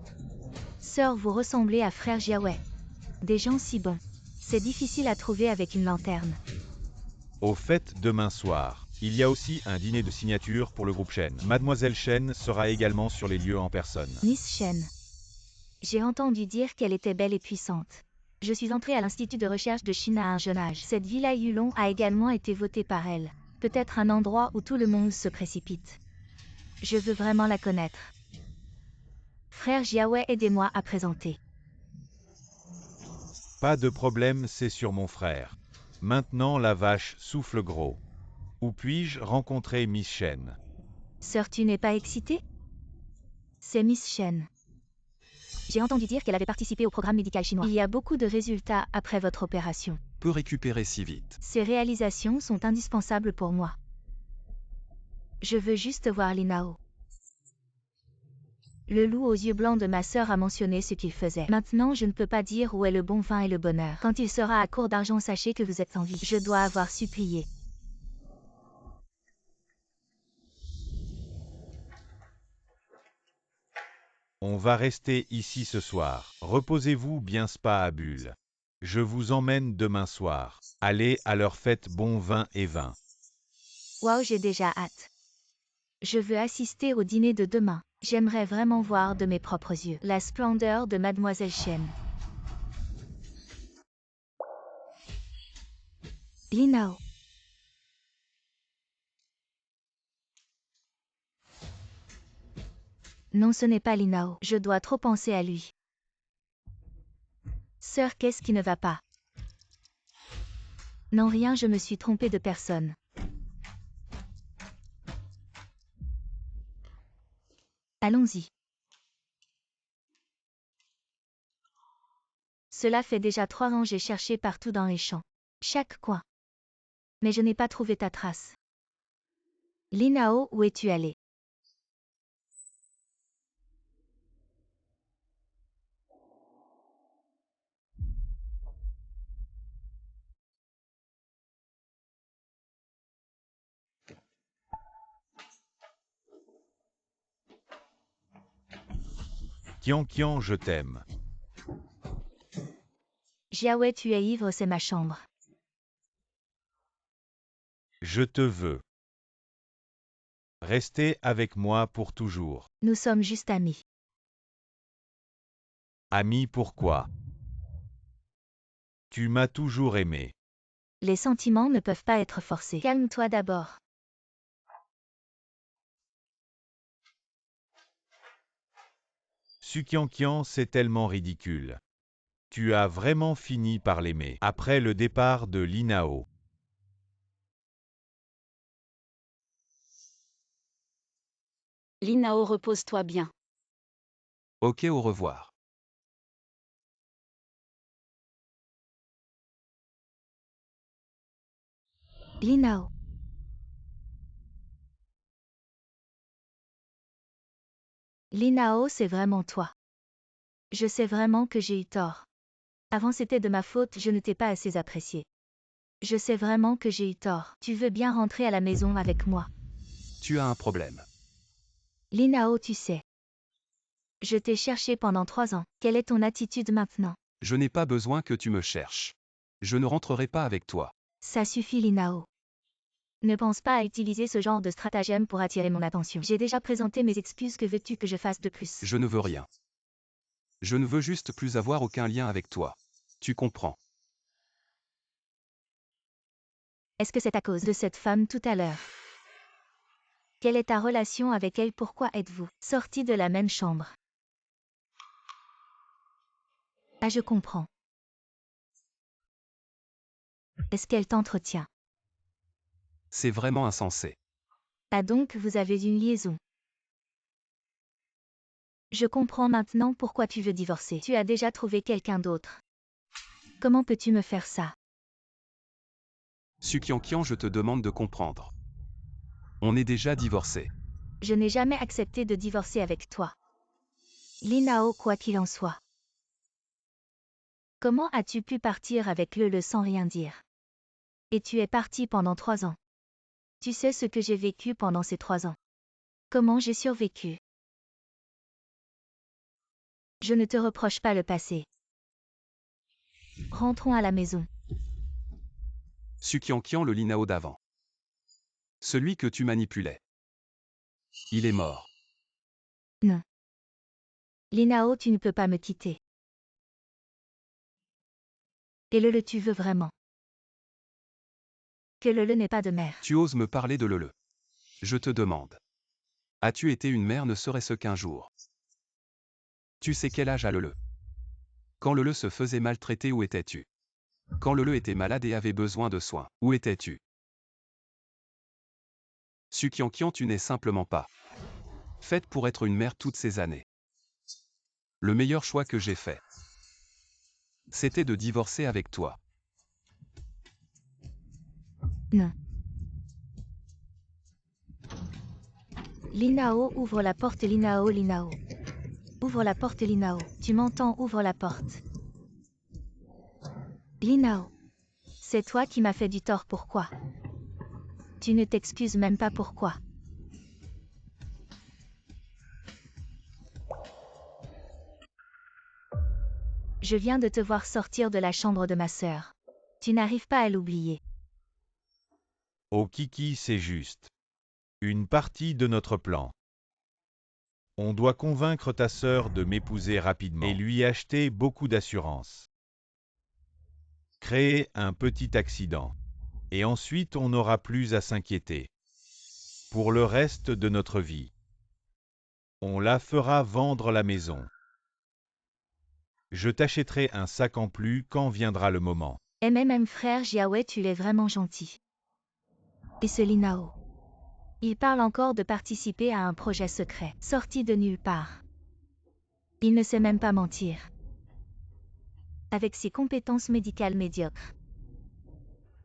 Sœur, vous ressemblez à frère Jiaowei. Des gens si bons. C'est difficile à trouver avec une lanterne. Au fait, demain soir, il y a aussi un dîner de signature pour le groupe Shen. Mademoiselle Shen sera également sur les lieux en personne. Miss Shen. J'ai entendu dire qu'elle était belle et puissante. Je suis entrée à l'Institut de recherche de Chine à un jeune âge. Cette villa Yulon a également été votée par elle. Peut-être un endroit où tout le monde se précipite. Je veux vraiment la connaître. Frère Jiaowei, aidez-moi à présenter. Pas de problème, c'est sur mon frère. Maintenant la vache souffle gros. Où puis-je rencontrer Miss Shen? Sœur, tu n'es pas excitée? C'est Miss Shen. J'ai entendu dire qu'elle avait participé au programme médical chinois. Il y a beaucoup de résultats après votre opération. Peut récupérer si vite. Ces réalisations sont indispensables pour moi. Je veux juste voir Linao. Le loup aux yeux blancs de ma sœur a mentionné ce qu'il faisait. Maintenant, je ne peux pas dire où est le bon vin et le bonheur. Quand il sera à court d'argent, sachez que vous êtes en vie. Je dois avoir supplié. On va rester ici ce soir. Reposez-vous bien, Spa à Bulle. Je vous emmène demain soir. Allez à leur fête, bon vin et vin. Waouh, j'ai déjà hâte. Je veux assister au dîner de demain. J'aimerais vraiment voir de mes propres yeux la splendeur de Mademoiselle Shen. Linao. Non, ce n'est pas Linao. Je dois trop penser à lui. Sœur, qu'est-ce qui ne va pas? Non, rien, je me suis trompée de personne. Allons-y. Cela fait déjà 3 ans, j'ai cherché partout dans les champs. Chaque coin. Mais je n'ai pas trouvé ta trace. Linao, où es-tu allé? Kian, je t'aime. Jiaoue, tu es ivre, c'est ma chambre. Je te veux. Rester avec moi pour toujours. Nous sommes juste amis. Ami, pourquoi? Tu m'as toujours aimé. Les sentiments ne peuvent pas être forcés. Calme-toi d'abord. Kian, c'est tellement ridicule. Tu as vraiment fini par l'aimer. Après le départ de Linao. Linao, repose-toi bien. Ok, au revoir. Linao. Linao, c'est vraiment toi. Je sais vraiment que j'ai eu tort. Avant c'était de ma faute, je ne t'ai pas assez apprécié. Je sais vraiment que j'ai eu tort. Tu veux bien rentrer à la maison avec moi? Tu as un problème. Linao, tu sais. Je t'ai cherché pendant 3 ans. Quelle est ton attitude maintenant? Je n'ai pas besoin que tu me cherches. Je ne rentrerai pas avec toi. Ça suffit, Linao. Ne pense pas à utiliser ce genre de stratagème pour attirer mon attention. J'ai déjà présenté mes excuses, que veux-tu que je fasse de plus? Je ne veux rien. Je ne veux juste plus avoir aucun lien avec toi. Tu comprends. Est-ce que c'est à cause de cette femme tout à l'heure? Quelle est ta relation avec elle? Pourquoi êtes-vous sortis de la même chambre? Ah, je comprends. Est-ce qu'elle t'entretient? C'est vraiment insensé. Ah, donc vous avez une liaison. Je comprends maintenant pourquoi tu veux divorcer. Tu as déjà trouvé quelqu'un d'autre. Comment peux-tu me faire ça? Kian, je te demande de comprendre. On est déjà divorcés. Je n'ai jamais accepté de divorcer avec toi. Linao, quoi qu'il en soit. Comment as-tu pu partir avec le sans rien dire? Et tu es parti pendant 3 ans. Tu sais ce que j'ai vécu pendant ces 3 ans. Comment j'ai survécu? Je ne te reproche pas le passé. Rentrons à la maison. Kian, le Linao d'avant. Celui que tu manipulais. Il est mort. Non. Linao, tu ne peux pas me quitter. Et tu veux vraiment? Que le n'est pas de mère. Tu oses me parler de Lele. Je te demande. As-tu été une mère ne serait-ce qu'un jour? Tu sais quel âge a Lele? Quand Lele se faisait maltraiter, où étais-tu? Quand Lele était malade et avait besoin de soins, où étais-tu? Kian, tu n'es simplement pas faite pour être une mère toutes ces années. Le meilleur choix que j'ai fait, c'était de divorcer avec toi. Non. Linao, ouvre la porte. Linao. Ouvre la porte, Linao. Tu m'entends? Ouvre la porte. Linao. C'est toi qui m'as fait du tort, pourquoi? Tu ne t'excuses même pas, pourquoi? Je viens de te voir sortir de la chambre de ma sœur. Tu n'arrives pas à l'oublier. Oh Kiki, c'est juste. Une partie de notre plan. On doit convaincre ta sœur de m'épouser rapidement et lui acheter beaucoup d'assurance. Créer un petit accident. Et ensuite on n'aura plus à s'inquiéter. Pour le reste de notre vie. On la fera vendre la maison. Je t'achèterai un sac en plus quand viendra le moment. Frère Jiaoue, tu es vraiment gentil. Et ce Linao. Il parle encore de participer à un projet secret, sorti de nulle part. Il ne sait même pas mentir. Avec ses compétences médicales médiocres.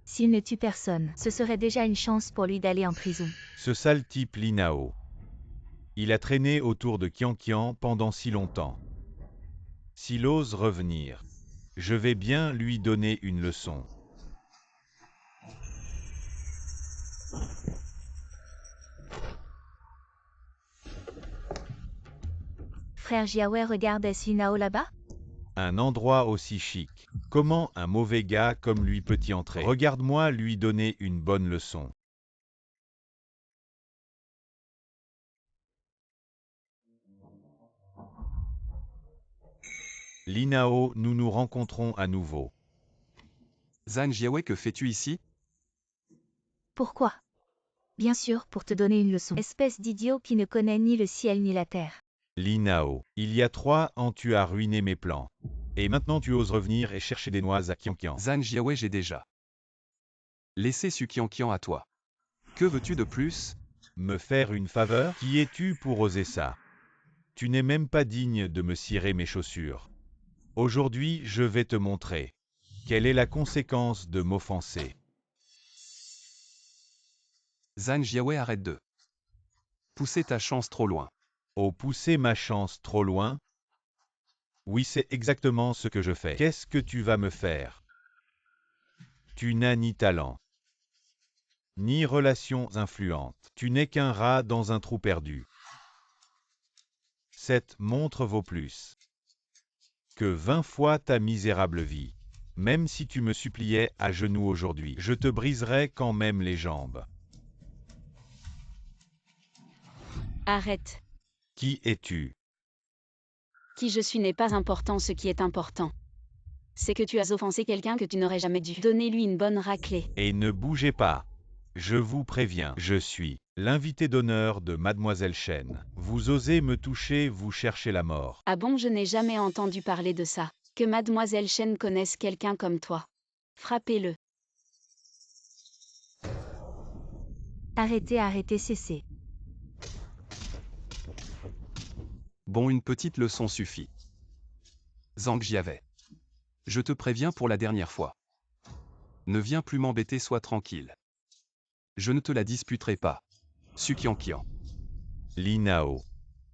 S'il ne tue personne, ce serait déjà une chance pour lui d'aller en prison. Ce sale type Linao. Il a traîné autour de Kian pendant si longtemps. S'il ose revenir, je vais bien lui donner une leçon. frère Jiawei regarde Linao là-bas? Un endroit aussi chic. Comment un mauvais gars comme lui peut y entrer? Regarde-moi lui donner une bonne leçon. Linao, nous nous rencontrons à nouveau. Zhan Jiawei, que fais-tu ici? Pourquoi? Bien sûr, pour te donner une leçon. Espèce d'idiot qui ne connaît ni le ciel ni la terre. Linao, il y a 3 ans tu as ruiné mes plans. Et maintenant tu oses revenir et chercher des noix à Qianqian. Zhan Jiawei, j'ai déjà laissé Su Qianqian à toi. Que veux-tu de plus? Me faire une faveur? Qui es-tu pour oser ça? Tu n'es même pas digne de me cirer mes chaussures. Aujourd'hui, je vais te montrer. Quelle est la conséquence de m'offenser? Zhan Jiawei, arrête de pousser ta chance trop loin. Oh, pousser ma chance trop loin? Oui, c'est exactement ce que je fais. Qu'est-ce que tu vas me faire? Tu n'as ni talent, ni relations influentes. Tu n'es qu'un rat dans un trou perdu. Cette montre vaut plus que 20 fois ta misérable vie. Même si tu me suppliais à genoux aujourd'hui, je te briserais quand même les jambes. Arrête. Qui es-tu? Qui je suis n'est pas important, ce qui est important. C'est que tu as offensé quelqu'un que tu n'aurais jamais dû. Donnez-lui une bonne raclée. Et ne bougez pas. Je vous préviens, je suis l'invité d'honneur de Mademoiselle Chen. Vous osez me toucher, vous cherchez la mort. Ah bon, je n'ai jamais entendu parler de ça. Que Mademoiselle Chen connaisse quelqu'un comme toi. Frappez-le. Arrêtez, arrêtez, cessez. Bon, une petite leçon suffit. Zhang Jiawei. Je te préviens pour la dernière fois. Ne viens plus m'embêter, sois tranquille. Je ne te la disputerai pas. Su Qianqian. Linao.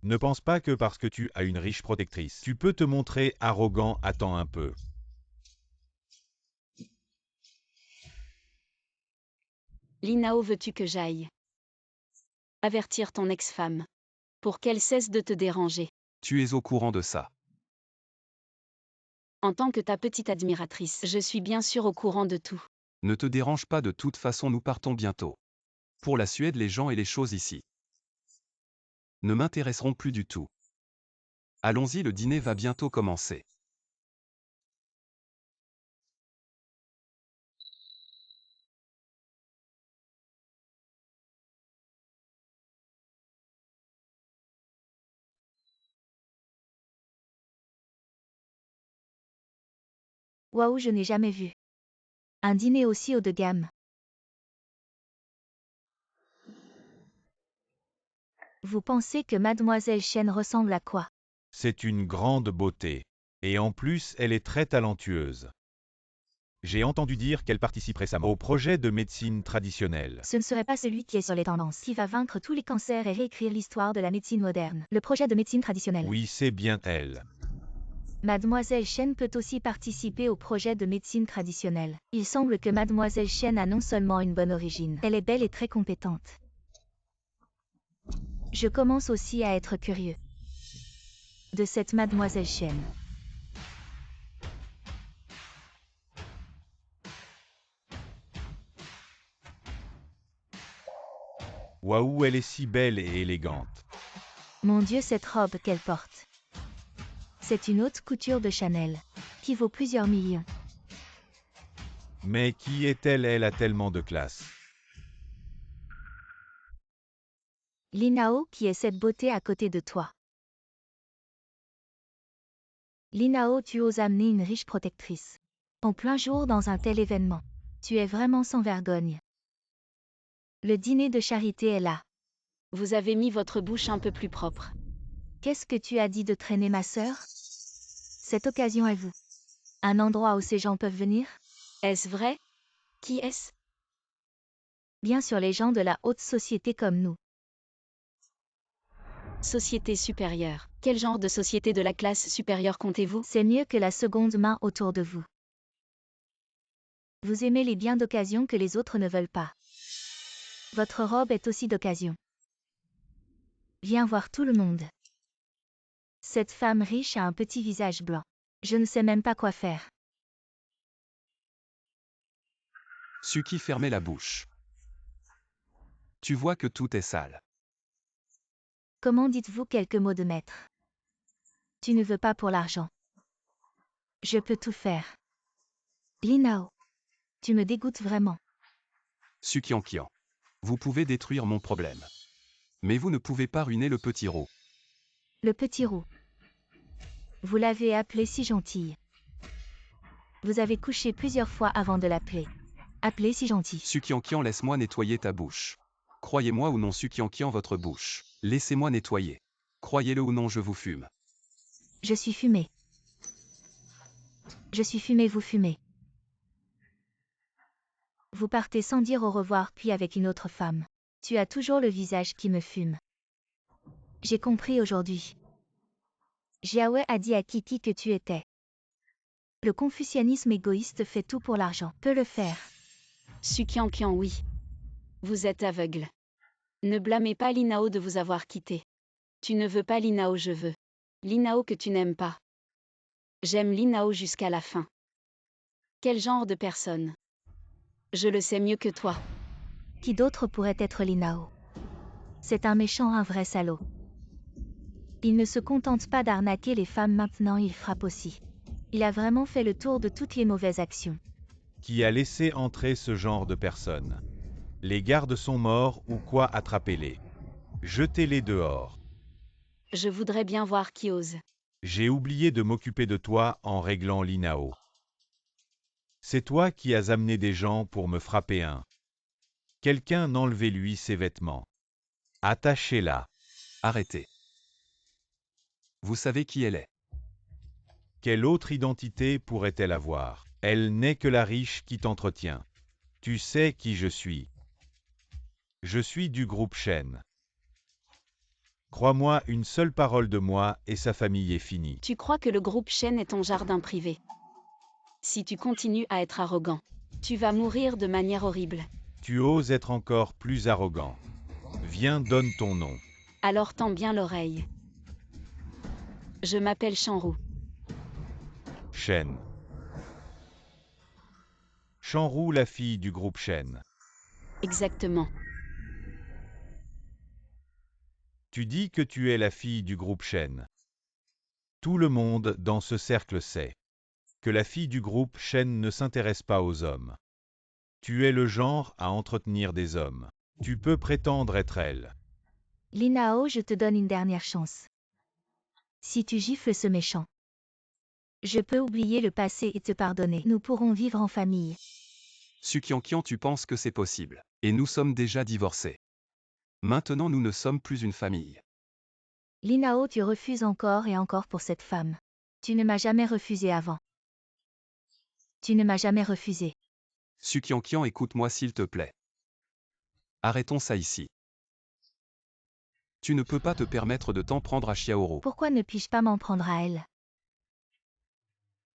Ne pense pas que parce que tu as une riche protectrice, tu peux te montrer arrogant. Attends un peu. Linao, veux-tu que j'aille avertir ton ex-femme pour qu'elle cesse de te déranger? Tu es au courant de ça. En tant que ta petite admiratrice, je suis bien sûr au courant de tout. Ne te dérange pas, de toute façon nous partons bientôt. Pour la Suède, les gens et les choses ici ne m'intéresseront plus du tout. Allons-y, le dîner va bientôt commencer. Waouh, je n'ai jamais vu un dîner aussi haut de gamme. Vous pensez que Mademoiselle Chen ressemble à quoi? C'est une grande beauté. Et en plus, elle est très talentueuse. J'ai entendu dire qu'elle participe récemment au projet de médecine traditionnelle. Ce ne serait pas celui qui est sur les tendances, qui va vaincre tous les cancers et réécrire l'histoire de la médecine moderne. Le projet de médecine traditionnelle. Oui, c'est bien elle. Mademoiselle Chen peut aussi participer au projet de médecine traditionnelle. Il semble que Mademoiselle Chen a non seulement une bonne origine, elle est belle et très compétente. Je commence aussi à être curieux de cette Mademoiselle Chen. Waouh, elle est si belle et élégante. Mon Dieu, cette robe qu'elle porte. C'est une haute couture de Chanel, qui vaut plusieurs millions. Mais qui est-elle? Elle a tellement de classe. Linao, qui est cette beauté à côté de toi? Linao, tu oses amener une riche protectrice en plein jour dans un tel événement. Tu es vraiment sans vergogne. Le dîner de charité est là. Vous avez mis votre bouche un peu plus propre. Qu'est-ce que tu as dit de traîner ma sœur? Cette occasion est vous. Un endroit où ces gens peuvent venir? Est-ce vrai? Qui est-ce? Bien sûr, les gens de la haute société comme nous. Société supérieure. Quel genre de société de la classe supérieure comptez-vous? C'est mieux que la seconde main autour de vous. Vous aimez les biens d'occasion que les autres ne veulent pas. Votre robe est aussi d'occasion. Viens voir tout le monde. Cette femme riche a un petit visage blanc. Je ne sais même pas quoi faire. Suki fermait la bouche. Tu vois que tout est sale. Comment dites-vous quelques mots de maître? Tu ne veux pas pour l'argent. Je peux tout faire. Linao. Tu me dégoûtes vraiment. Sukiankian. Vous pouvez détruire mon problème. Mais vous ne pouvez pas ruiner le petit roux. Le petit roux. Vous l'avez appelé si gentille. Vous avez couché plusieurs fois avant de l'appeler. Appelé si gentil. Sukiankian, laisse-moi nettoyer ta bouche. Croyez-moi ou non, Sukiankian, votre bouche. Laissez-moi nettoyer. Croyez-le ou non, je vous fume. Je suis fumé. Je suis fumé, vous fumez. Vous partez sans dire au revoir puis avec une autre femme. Tu as toujours le visage qui me fume. J'ai compris aujourd'hui. Jiawe a dit à Kiki que tu étais. Le confucianisme égoïste fait tout pour l'argent. Peut le faire. Sukiankian, oui. Vous êtes aveugle. Ne blâmez pas Linao de vous avoir quitté. Tu ne veux pas Linao, je veux. Linao que tu n'aimes pas. J'aime Linao jusqu'à la fin. Quel genre de personne? Je le sais mieux que toi. Qui d'autre pourrait être Linao? C'est un méchant, un vrai salaud. Il ne se contente pas d'arnaquer les femmes maintenant, il frappe aussi. Il a vraiment fait le tour de toutes les mauvaises actions. Qui a laissé entrer ce genre de personnes? Les gardes sont morts ou quoi? Attrapez-les. Jetez-les dehors. Je voudrais bien voir qui ose. J'ai oublié de m'occuper de toi en réglant Linao. C'est toi qui as amené des gens pour me frapper un. Quelqu'un enlevez-lui ses vêtements. Attachez-la. Arrêtez. Vous savez qui elle est. Quelle autre identité pourrait-elle avoir? Elle n'est que la riche qui t'entretient. Tu sais qui je suis. Je suis du groupe Shen. Crois-moi, une seule parole de moi et sa famille est finie. Tu crois que le groupe Shen est ton jardin privé? Si tu continues à être arrogant, tu vas mourir de manière horrible. Tu oses être encore plus arrogant. Viens, donne ton nom. Alors tends bien l'oreille. Je m'appelle Shanru. Shen. Shanru, la fille du groupe Shen. Exactement. Tu dis que tu es la fille du groupe Shen. Tout le monde dans ce cercle sait que la fille du groupe Shen ne s'intéresse pas aux hommes. Tu es le genre à entretenir des hommes. Tu peux prétendre être elle. Linao, je te donne une dernière chance. Si tu gifles ce méchant, je peux oublier le passé et te pardonner. Nous pourrons vivre en famille. Sukiankian, tu penses que c'est possible. Et nous sommes déjà divorcés. Maintenant nous ne sommes plus une famille. Linao, tu refuses encore et encore pour cette femme. Tu ne m'as jamais refusé avant. Tu ne m'as jamais refusé. Sukiankian, écoute-moi s'il te plaît. Arrêtons ça ici. Tu ne peux pas te permettre de t'en prendre à Xiaoro. Pourquoi ne puis-je pas m'en prendre à elle?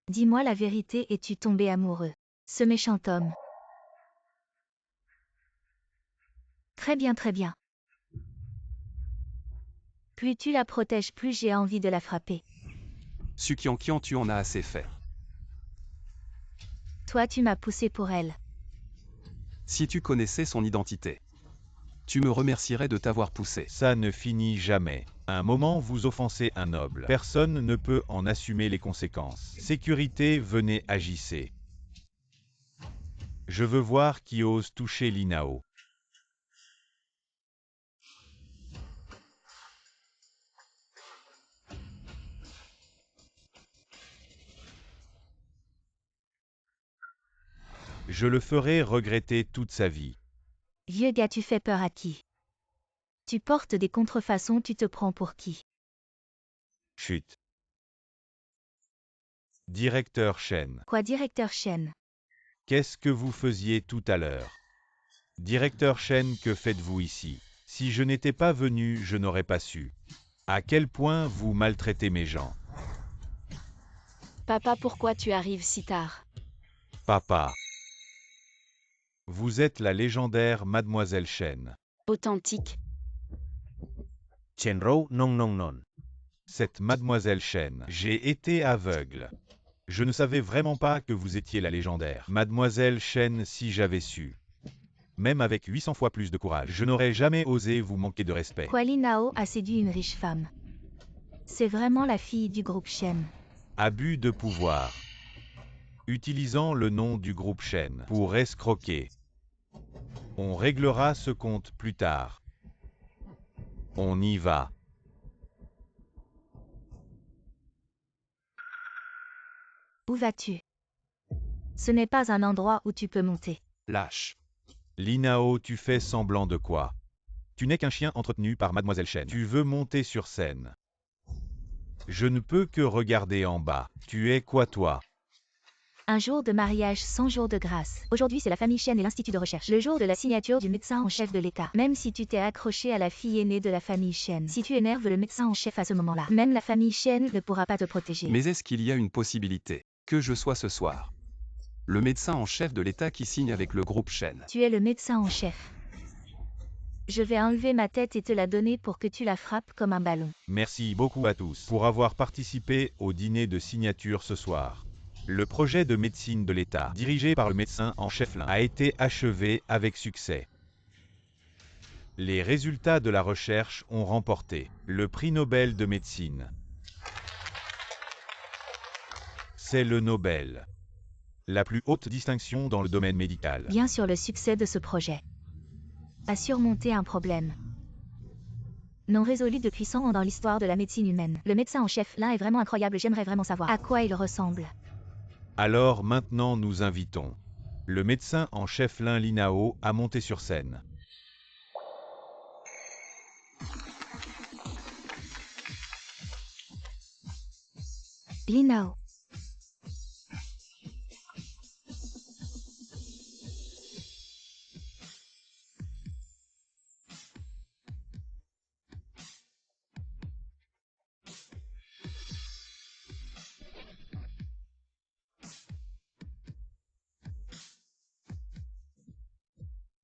Dis-moi la vérité, es-tu tombé amoureux? Ce méchant homme. Très bien, très bien. Plus tu la protèges, plus j'ai envie de la frapper. Sukiankian, tu en as assez fait. Toi, tu m'as poussé pour elle. Si tu connaissais son identité, tu me remercierais de t'avoir poussé. Ça ne finit jamais. À un moment, vous offensez un noble. Personne ne peut en assumer les conséquences. Sécurité, venez, agissez. Je veux voir qui ose toucher Linao. Je le ferai regretter toute sa vie. Vieux gars, tu fais peur à qui? Tu portes des contrefaçons, tu te prends pour qui? Chut. Directeur Shen. Quoi, directeur Shen? Qu'est-ce que vous faisiez tout à l'heure? Directeur Shen, que faites-vous ici? Si je n'étais pas venu, je n'aurais pas su. À quel point vous maltraitez mes gens. Papa, pourquoi tu arrives si tard? Papa. Vous êtes la légendaire Mademoiselle Shen. Authentique. Chenrou non non non. Cette mademoiselle Chen. J'ai été aveugle. Je ne savais vraiment pas que vous étiez la légendaire. Mademoiselle Chen, si j'avais su. Même avec 800 fois plus de courage, je n'aurais jamais osé vous manquer de respect. Quoi, Li Nao a séduit une riche femme. C'est vraiment la fille du groupe Shen. Abus de pouvoir. Utilisant le nom du groupe Chen pour escroquer. On réglera ce compte plus tard. On y va. Où vas-tu? Ce n'est pas un endroit où tu peux monter. Lâche. Li Nao, tu fais semblant de quoi? Tu n'es qu'un chien entretenu par mademoiselle Chen. Tu veux monter sur scène. Je ne peux que regarder en bas. Tu es quoi toi? Un jour de mariage, 100 jours de grâce. Aujourd'hui, c'est la famille Shen et l'Institut de recherche. Le jour de la signature du médecin en chef de l'État. Même si tu t'es accroché à la fille aînée de la famille Shen, si tu énerves le médecin en chef à ce moment-là, même la famille Shen ne pourra pas te protéger. Mais est-ce qu'il y a une possibilité que je sois ce soir le médecin en chef de l'État qui signe avec le groupe Shen? Tu es le médecin en chef. Je vais enlever ma tête et te la donner pour que tu la frappes comme un ballon. Merci beaucoup à tous pour avoir participé au dîner de signature ce soir. Le projet de médecine de l'État, dirigé par le médecin en chef Lin, a été achevé avec succès. Les résultats de la recherche ont remporté le prix Nobel de médecine. C'est le Nobel, la plus haute distinction dans le domaine médical. Bien sûr, le succès de ce projet a surmonté un problème non résolu depuis 100 ans dans l'histoire de la médecine humaine. Le médecin en chef, Lin, est vraiment incroyable. J'aimerais vraiment savoir à quoi il ressemble. Alors maintenant nous invitons le médecin en chef Lin Li Nao à monter sur scène. Li Nao.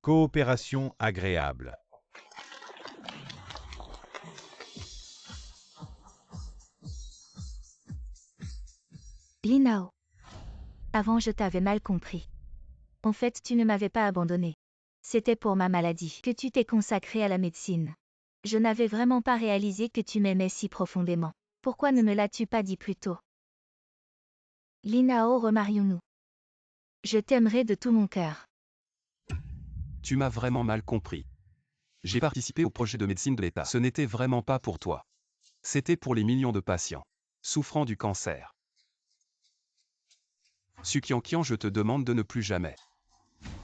Coopération agréable. Li Nao. Avant, je t'avais mal compris. En fait, tu ne m'avais pas abandonné. C'était pour ma maladie que tu t'es consacré à la médecine. Je n'avais vraiment pas réalisé que tu m'aimais si profondément. Pourquoi ne me l'as-tu pas dit plus tôt? Li Nao, remarions-nous. Je t'aimerai de tout mon cœur. Tu m'as vraiment mal compris. J'ai participé au projet de médecine de l'État. Ce n'était vraiment pas pour toi. C'était pour les millions de patients souffrant du cancer. Sukiankian, je te demande de ne plus jamais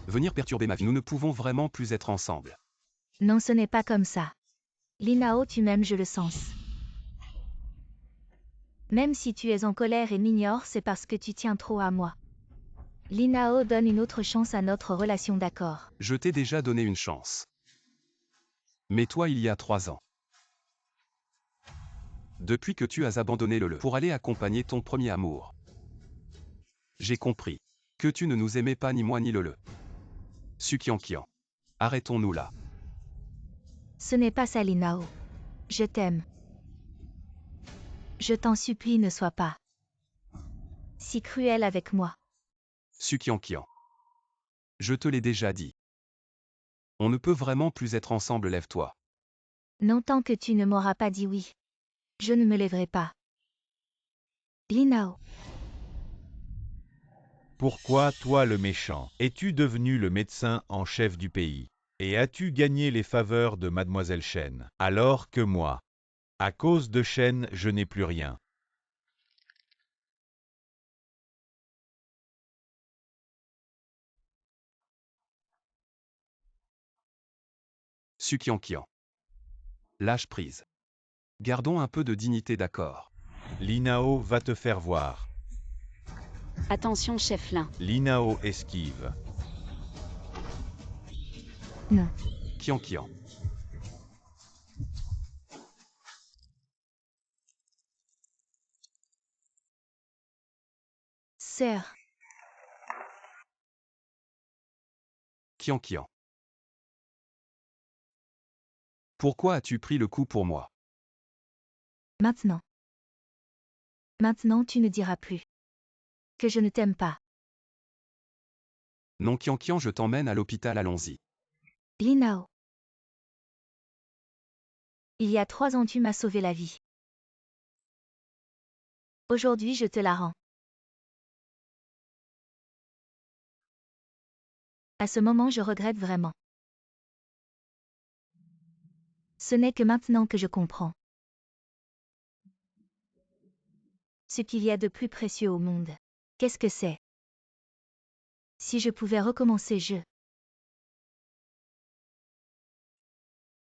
venir perturber ma vie. Nous ne pouvons vraiment plus être ensemble. Non, ce n'est pas comme ça. Li Nao, tu m'aimes, je le sens. Même si tu es en colère et m'ignores, c'est parce que tu tiens trop à moi. Li Nao, donne une autre chance à notre relation, d'accord? Je t'ai déjà donné une chance. Mais toi, il y a 3 ans. Depuis que tu as abandonné le pour aller accompagner ton premier amour. J'ai compris que tu ne nous aimais pas, ni moi ni le. Sukiankian. Arrêtons-nous là. Ce n'est pas ça, Li Nao. Je t'aime. Je t'en supplie, ne sois pas si cruel avec moi. Sukiankian. Je te l'ai déjà dit. On ne peut vraiment plus être ensemble, lève-toi. Non, tant que tu ne m'auras pas dit oui. Je ne me lèverai pas. Li Nao. Pourquoi toi le méchant? Es-tu devenu le médecin en chef du pays? Et as-tu gagné les faveurs de mademoiselle Chen? Alors que moi, à cause de Chen, je n'ai plus rien. Sukiankian. Lâche prise. Gardons un peu de dignité, d'accord? Li Nao va te faire voir. Attention, chef Lin. Li Nao esquive. Non. Kiankian. Sœur. Kiankian. Pourquoi as-tu pris le coup pour moi? Maintenant. Maintenant tu ne diras plus que je ne t'aime pas. Non Kian Kian, je t'emmène à l'hôpital, allons-y. Linao. Il y a 3 ans tu m'as sauvé la vie. Aujourd'hui je te la rends. À ce moment je regrette vraiment. Ce n'est que maintenant que je comprends ce qu'il y a de plus précieux au monde. Qu'est-ce que c'est? Si je pouvais recommencer,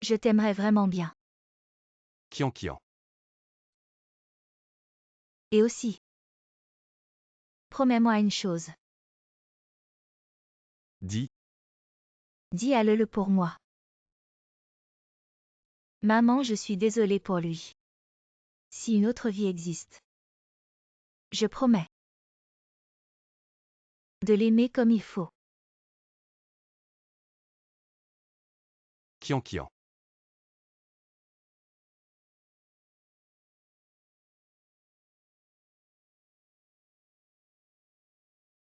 je t'aimerais vraiment bien. Kian Kian. Et aussi, promets-moi une chose. Dis, Dis à Lele pour moi. Maman, je suis désolée pour lui. Si une autre vie existe, je promets de l'aimer comme il faut. Kian Kian.